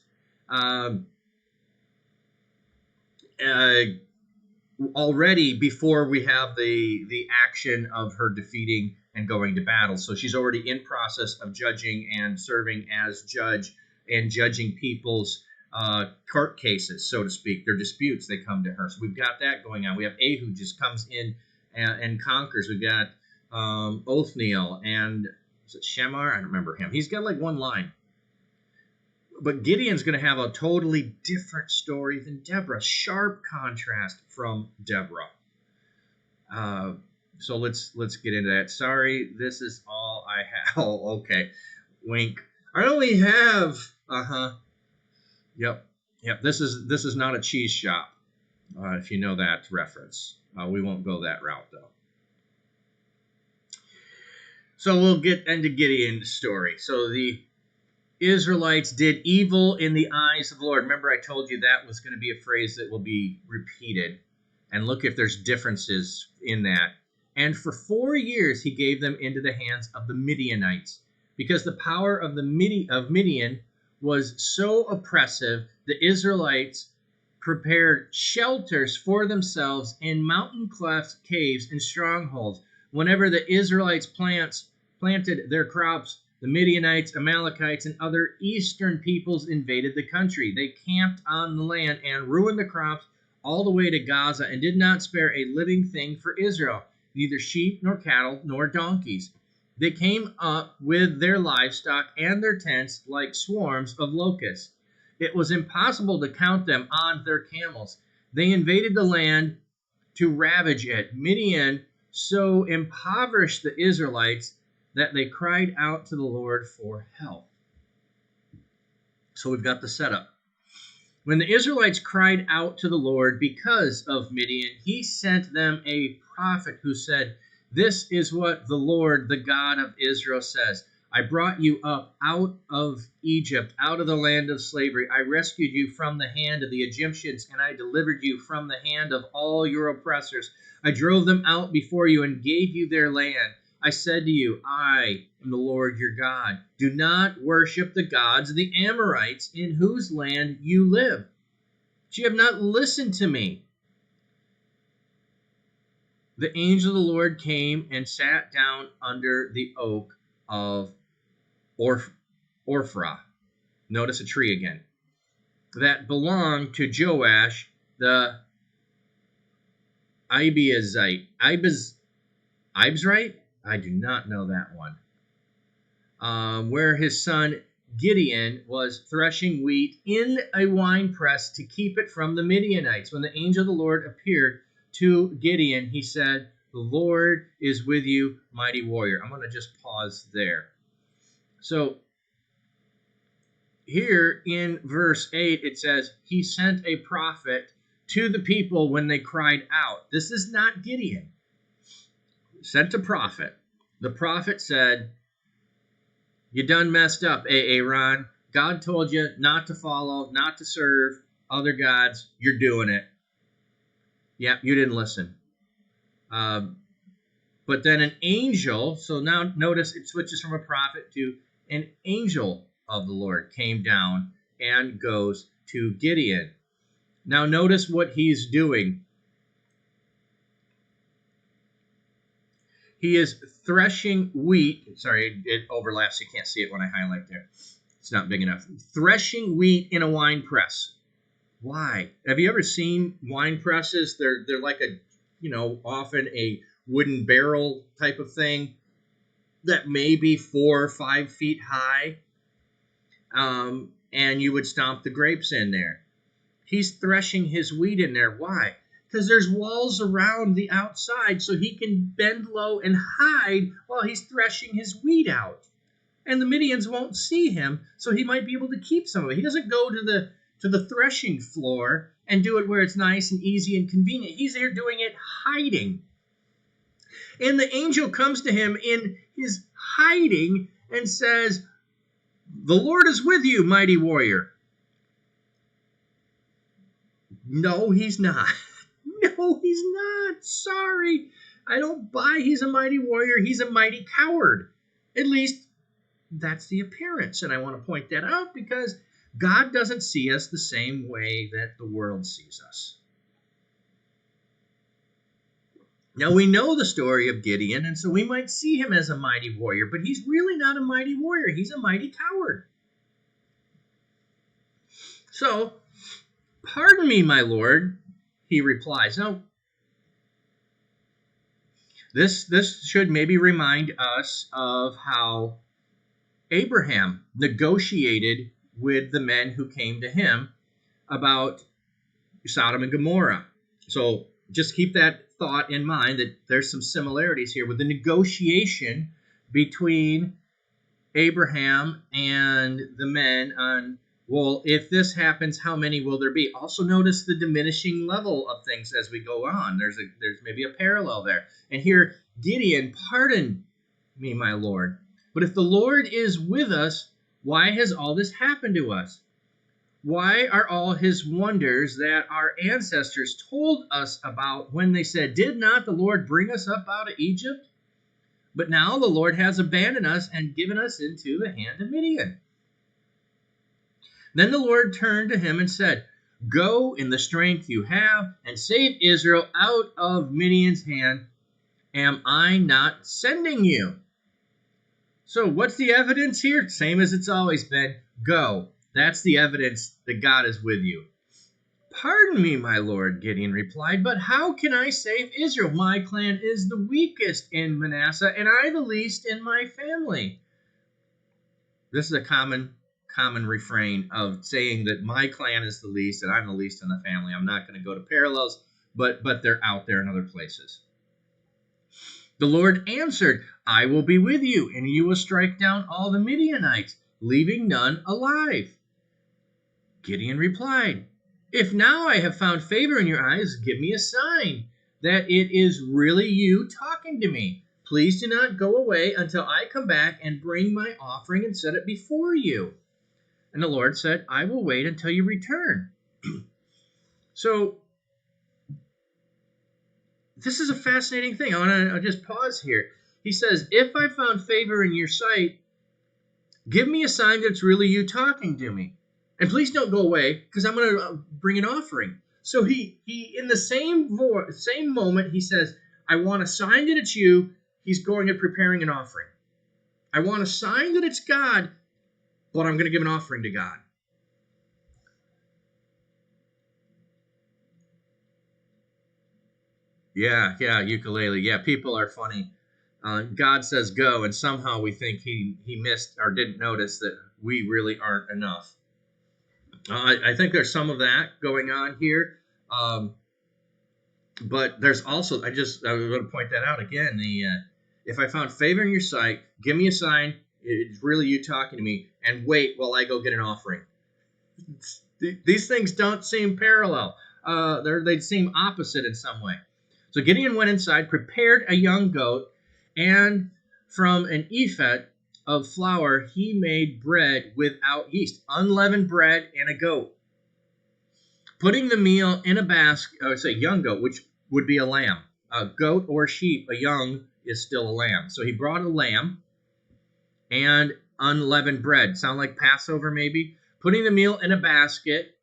already before we have the action of her defeating and going to battle. So she's already in process of judging and serving as judge and judging people's court cases, so to speak. Their disputes, they come to her. So we've got that going on. We have Ehud just comes in and conquers. We've got Othniel and is it Shemar? I don't remember him. He's got like one line. But Gideon's going to have a totally different story than Deborah. Sharp contrast from Deborah. So let's get into that. Sorry, this is all I have. Oh, okay. Wink. I only have. Yep. This is not a cheese shop. If you know that reference, we won't go that route though. So we'll get into Gideon's story. So the Israelites did evil in the eyes of the Lord. Remember, I told you that was going to be a phrase that will be repeated. And look if there's differences in that. And for 4 years he gave them into the hands of the Midianites, because the power of Midian was so oppressive. The Israelites prepared shelters for themselves in mountain clefts, caves, and strongholds. Whenever the Israelites planted their crops, the Midianites, Amalekites, and other eastern peoples invaded the country. They camped on the land and ruined the crops all the way to Gaza and did not spare a living thing for Israel, neither sheep nor cattle nor donkeys. They came up with their livestock and their tents like swarms of locusts. It was impossible to count them on their camels. They invaded the land to ravage it. Midian so impoverished the Israelites that they cried out to the Lord for help. So we've got the setup. When the Israelites cried out to the Lord because of Midian, he sent them a prophet who said, "This is what the Lord, the God of Israel, says. I brought you up out of Egypt, out of the land of slavery. I rescued you from the hand of the Egyptians, and I delivered you from the hand of all your oppressors. I drove them out before you and gave you their land. I said to you, I am the Lord your God. Do not worship the gods of the Amorites in whose land you live. But you have not listened to me." The angel of the Lord came and sat down under the oak of Ophrah notice a tree again, that belonged to Joash the Ibezite. Ibezite? I do not know that one. Where his son Gideon was threshing wheat in a winepress to keep it from the Midianites. When the angel of the Lord appeared to Gideon, he said, "The Lord is with you, mighty warrior." I'm going to just pause there. So here in verse 8, it says, he sent a prophet to the people when they cried out. This is not Gideon. Sent a prophet. The prophet said, "You done messed up, Aaron. God told you not to follow, not to serve other gods. You're doing it." Yeah, you didn't listen. But then an angel, so now notice it switches from a prophet to an angel of the Lord came down and goes to Gideon. Now notice what he's doing. He is threshing wheat. Sorry, it overlaps. You can't see it when I highlight there. It's not big enough. Threshing wheat in a wine press. Why? Have you ever seen wine presses? They're like a, often a wooden barrel type of thing that may be 4 or 5 feet high. And you would stomp the grapes in there. He's threshing his wheat in there. Why? Because there's walls around the outside so he can bend low and hide while he's threshing his wheat out. And the Midians won't see him, so he might be able to keep some of it. He doesn't go to the threshing floor and do it where it's nice and easy and convenient. He's there doing it hiding. And the angel comes to him in his hiding and says, "The Lord is with you, mighty warrior." No, he's not. No, he's not. Sorry. I don't buy he's a mighty warrior. He's a mighty coward. At least that's the appearance. And I want to point that out because God doesn't see us the same way that the world sees us. Now, we know the story of Gideon, and so we might see him as a mighty warrior, but he's really not a mighty warrior. He's a mighty coward. So, "Pardon me, my lord," he replies. Now, this should maybe remind us of how Abraham negotiated with the men who came to him about Sodom and Gomorrah. So just keep that thought in mind that there's some similarities here with the negotiation between Abraham and the men on, well, if this happens, how many will there be? Also notice the diminishing level of things as we go on. There's maybe a parallel there. And here, Gideon, "Pardon me, my Lord. But if the Lord is with us, why has all this happened to us? Why are all his wonders that our ancestors told us about when they said, 'Did not the Lord bring us up out of Egypt?' But now the Lord has abandoned us and given us into the hand of Midian." Then the Lord turned to him and said, "Go in the strength you have and save Israel out of Midian's hand. Am I not sending you?" So what's the evidence here? Same as it's always been. Go. That's the evidence that God is with you. "Pardon me, my lord," Gideon replied, "but how can I save Israel? My clan is the weakest in Manasseh, and I the least in my family." This is a common refrain of saying that my clan is the least and I'm the least in the family. I'm not going to go to parallels, but they're out there in other places. The Lord answered, "I will be with you, and you will strike down all the Midianites, leaving none alive." Gideon replied, "If now I have found favor in your eyes, give me a sign that it is really you talking to me. Please do not go away until I come back and bring my offering and set it before you." And the Lord said, "I will wait until you return." So this is a fascinating thing. I'll just pause here. He says, "If I found favor in your sight, give me a sign that's really you talking to me. And please don't go away, because I'm going to bring an offering." So he in the same moment, he says, "I want a sign that it's you." He's going and preparing an offering. "I want a sign that it's God." but I'm going to give an offering to God. Yeah, ukulele. Yeah, people are funny. God says go, and somehow we think he missed or didn't notice that we really aren't enough. I think there's some of that going on here. But there's also, I was going to point that out again. If I found favor in your sight, give me a sign. It's really you talking to me, and wait while I go get an offering. These things don't seem parallel. They seem opposite in some way. So Gideon went inside, prepared a young goat, and from an ephah of flour he made bread without yeast, unleavened bread and a goat. Putting the meal in a basket, young goat, which would be a lamb. A goat or sheep, a young is still a lamb. So he brought a lamb and unleavened bread. Sound like Passover maybe? Putting the meal in a basket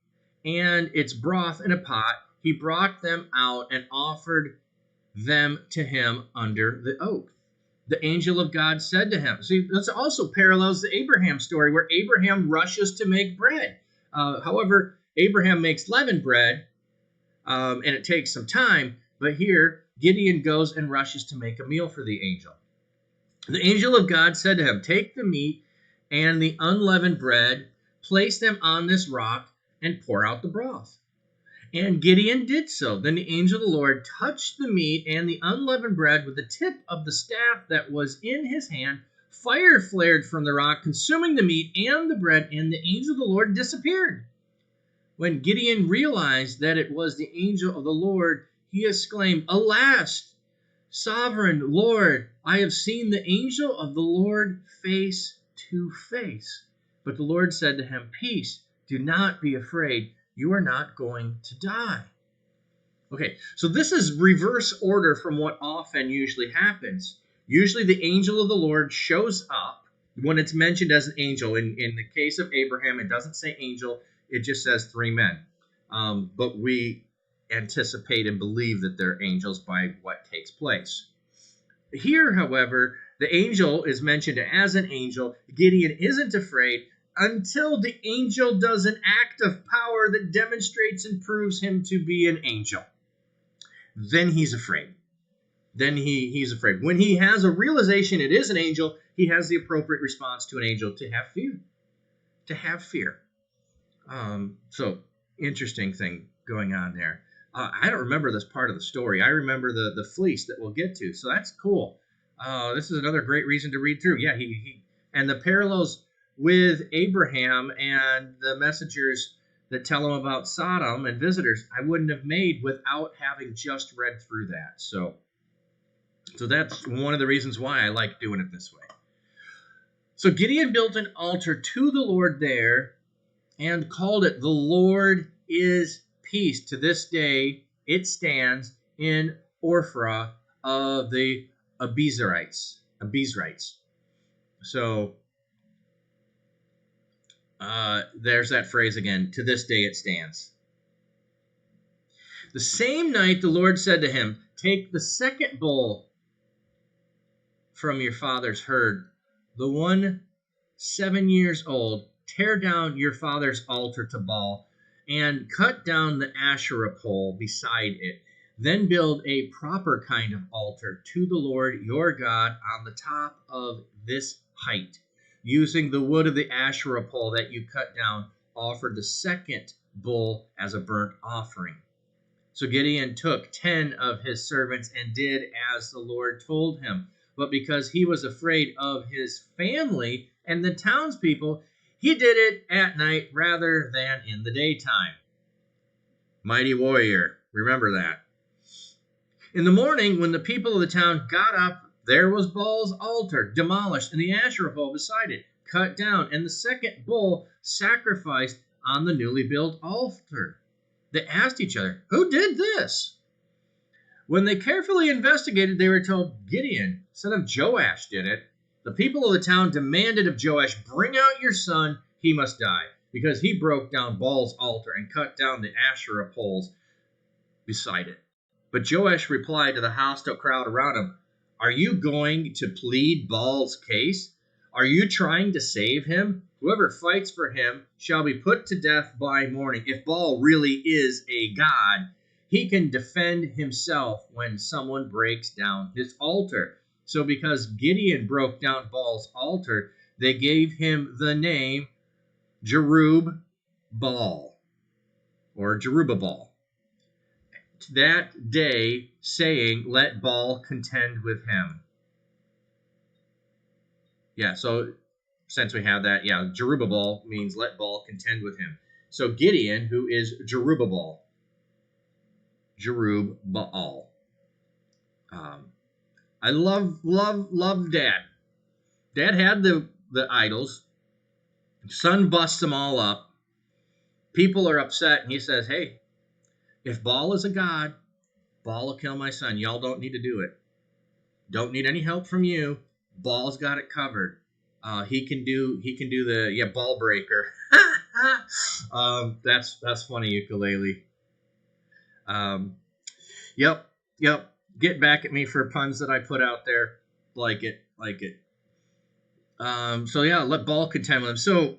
and its broth in a pot, he brought them out and offered them to him under the oak. The angel of God said to him. See, this also parallels the Abraham story where Abraham rushes to make bread. However, Abraham makes leavened bread, and it takes some time. But here, Gideon goes and rushes to make a meal for the angel. The angel of God said to him, take the meat and the unleavened bread, place them on this rock, and pour out the broth. And Gideon did so. Then the angel of the Lord touched the meat and the unleavened bread with the tip of the staff that was in his hand. Fire flared from the rock, consuming the meat and the bread, and the angel of the Lord disappeared. When Gideon realized that it was the angel of the Lord, he exclaimed, alas, sovereign Lord, I have seen the angel of the Lord face to face. But the Lord said to him, peace, do not be afraid. You are not going to die. Okay, so this is reverse order from what often usually happens. Usually the angel of the Lord shows up when it's mentioned as an angel. In the case of Abraham, it doesn't say angel. It just says three men. But we anticipate and believe that they're angels by what takes place. Here, however, the angel is mentioned as an angel. Gideon isn't afraid until the angel does an act of power that demonstrates and proves him to be an angel. Then he's afraid. He's afraid. When he has a realization it is an angel, he has the appropriate response to an angel, to have fear. To have fear. So, interesting thing going on there. I don't remember this part of the story. I remember the fleece that we'll get to, so that's cool. This is another great reason to read through. Yeah, he and the parallels with Abraham and the messengers that tell him about Sodom and visitors, I wouldn't have made without having just read through that. So that's one of the reasons why I like doing it this way. So Gideon built an altar to the Lord there and called it the Lord is Peace. To this day, it stands in Ophrah of the Abiezrites. So there's that phrase again. To this day, it stands. The same night, the Lord said to him, take the second bull from your father's herd, the one 7 years old, tear down your father's altar to Baal, and cut down the Asherah pole beside it. Then build a proper kind of altar to the Lord your God on the top of this height. Using the wood of the Asherah pole that you cut down, offered the second bull as a burnt offering. So Gideon took 10 of his servants and did as the Lord told him. But because he was afraid of his family and the townspeople, he did it at night rather than in the daytime. Mighty warrior, remember that. In the morning, when the people of the town got up, there was Baal's altar demolished and the Asherah pole beside it cut down, and the second bull sacrificed on the newly built altar. They asked each other, who did this? When they carefully investigated, they were told Gideon, son of Joash, did it. The people of the town demanded of Joash, bring out your son, he must die, because he broke down Baal's altar and cut down the Asherah poles beside it. But Joash replied to the hostile crowd around him, are you going to plead Baal's case? Are you trying to save him? Whoever fights for him shall be put to death by morning. If Baal really is a god, he can defend himself when someone breaks down his altar. So because Gideon broke down Baal's altar, they gave him the name Jerub-Baal, or Jerubbaal, that day, saying, let Baal contend with him. Yeah, so since we have that, yeah, Jerubbaal means let Baal contend with him. So Gideon, who is Jerubbaal. I love Dad. Dad had the idols. Son busts them all up. People are upset, and he says, hey, if Baal is a god, Baal will kill my son. Y'all don't need to do it. Don't need any help from you. Baal's got it covered. He can do the ball breaker. That's funny, ukulele. Yep. Get back at me for puns that I put out there. Like it. So yeah, let Baal contend with him. So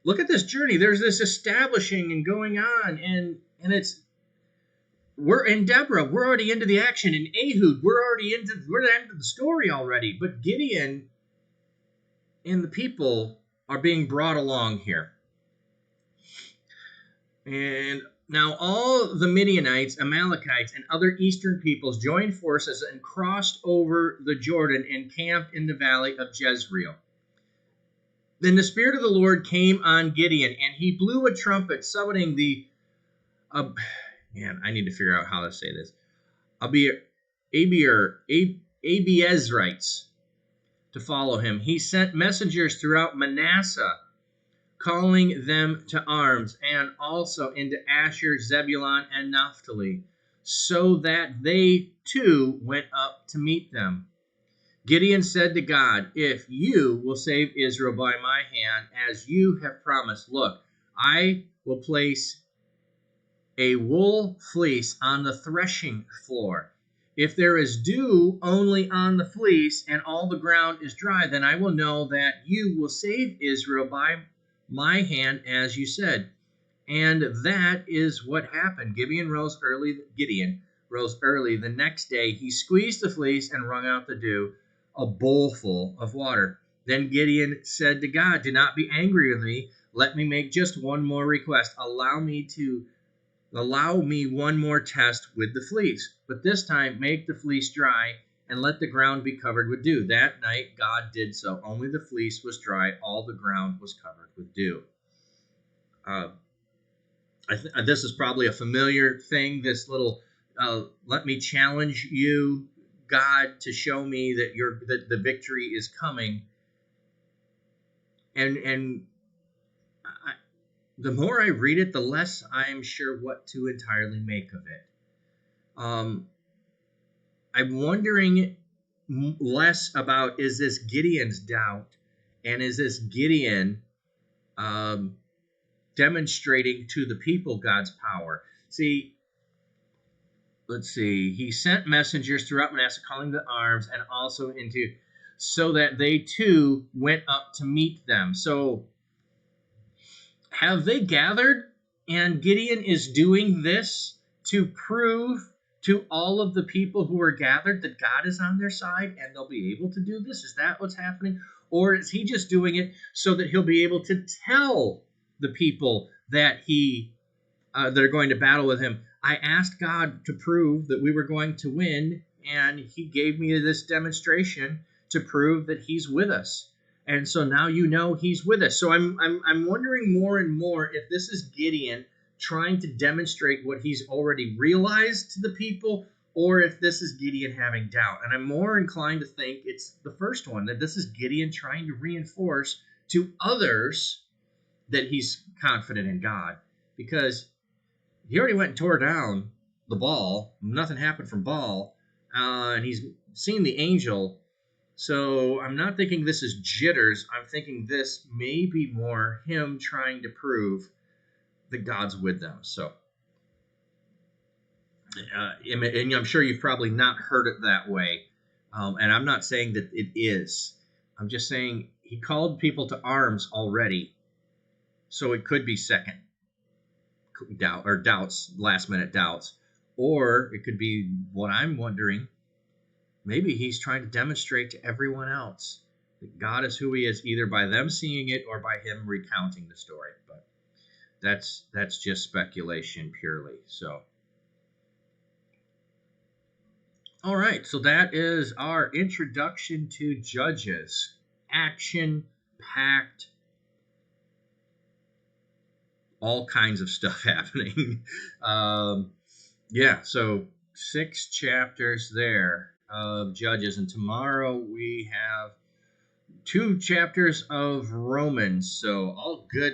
look at this journey. There's this establishing and going on, and we're in Deborah. We're already into the action. In Ehud, we're the end of the story already. But Gideon and the people are being brought along here. And now all the Midianites, Amalekites, and other eastern peoples joined forces and crossed over the Jordan and camped in the valley of Jezreel. Then the Spirit of the Lord came on Gideon, and he blew a trumpet, summoning the... I need to figure out how to say this. Abiezrites to follow him. He sent messengers throughout Manasseh, calling them to arms, and also into Asher, Zebulun, and Naphtali, so that they too went up to meet them. Gideon said to God, if you will save Israel by my hand, as you have promised, look, I will place a wool fleece on the threshing floor. If there is dew only on the fleece and all the ground is dry, then I will know that you will save Israel by my hand, as you said. And that is what happened. Gideon rose early the next day. He squeezed the fleece and wrung out the dew, a bowlful of water. Then Gideon said to God, do not be angry with me. Let me make just one more request. Allow me one more test with the fleece, but this time make the fleece dry and let the ground be covered with dew. That night God did so. Only the fleece was dry. All the ground was covered with dew. This is probably a familiar thing, this little, let me challenge you, God, to show me that the victory is coming. And the more I read it, the less I'm sure what to entirely make of it. I'm wondering less about, is this Gideon's doubt, and is this Gideon demonstrating to the people God's power? Let's see. He sent messengers throughout Manasseh, calling the arms, and also so that they too went up to meet them. So have they gathered, and Gideon is doing this to prove to all of the people who are gathered that God is on their side and they'll be able to do this? Is that what's happening? Or is he just doing it so that he'll be able to tell the people that they're going to battle with him? I asked God to prove that we were going to win, and he gave me this demonstration to prove that he's with us. And so now you know he's with us. So I'm wondering more and more if this is Gideon trying to demonstrate what he's already realized to the people, or if this is Gideon having doubt. And I'm more inclined to think it's the first one, that this is Gideon trying to reinforce to others that he's confident in God. Because he already went and tore down the Baal. Nothing happened from Baal. And he's seen the angel. So I'm not thinking this is jitters. I'm thinking this may be more him trying to prove that God's with them. So, and I'm sure you've probably not heard it that way. And I'm not saying that it is. I'm just saying he called people to arms already, so it could be second doubts, last minute doubts, or it could be what I'm wondering. Maybe he's trying to demonstrate to everyone else that God is who he is, either by them seeing it or by him recounting the story. But that's just speculation purely. So, all right. So that is our introduction to Judges. Action-packed, all kinds of stuff happening. Yeah. So 6 chapters there of Judges, and tomorrow we have 2 chapters of Romans. So all good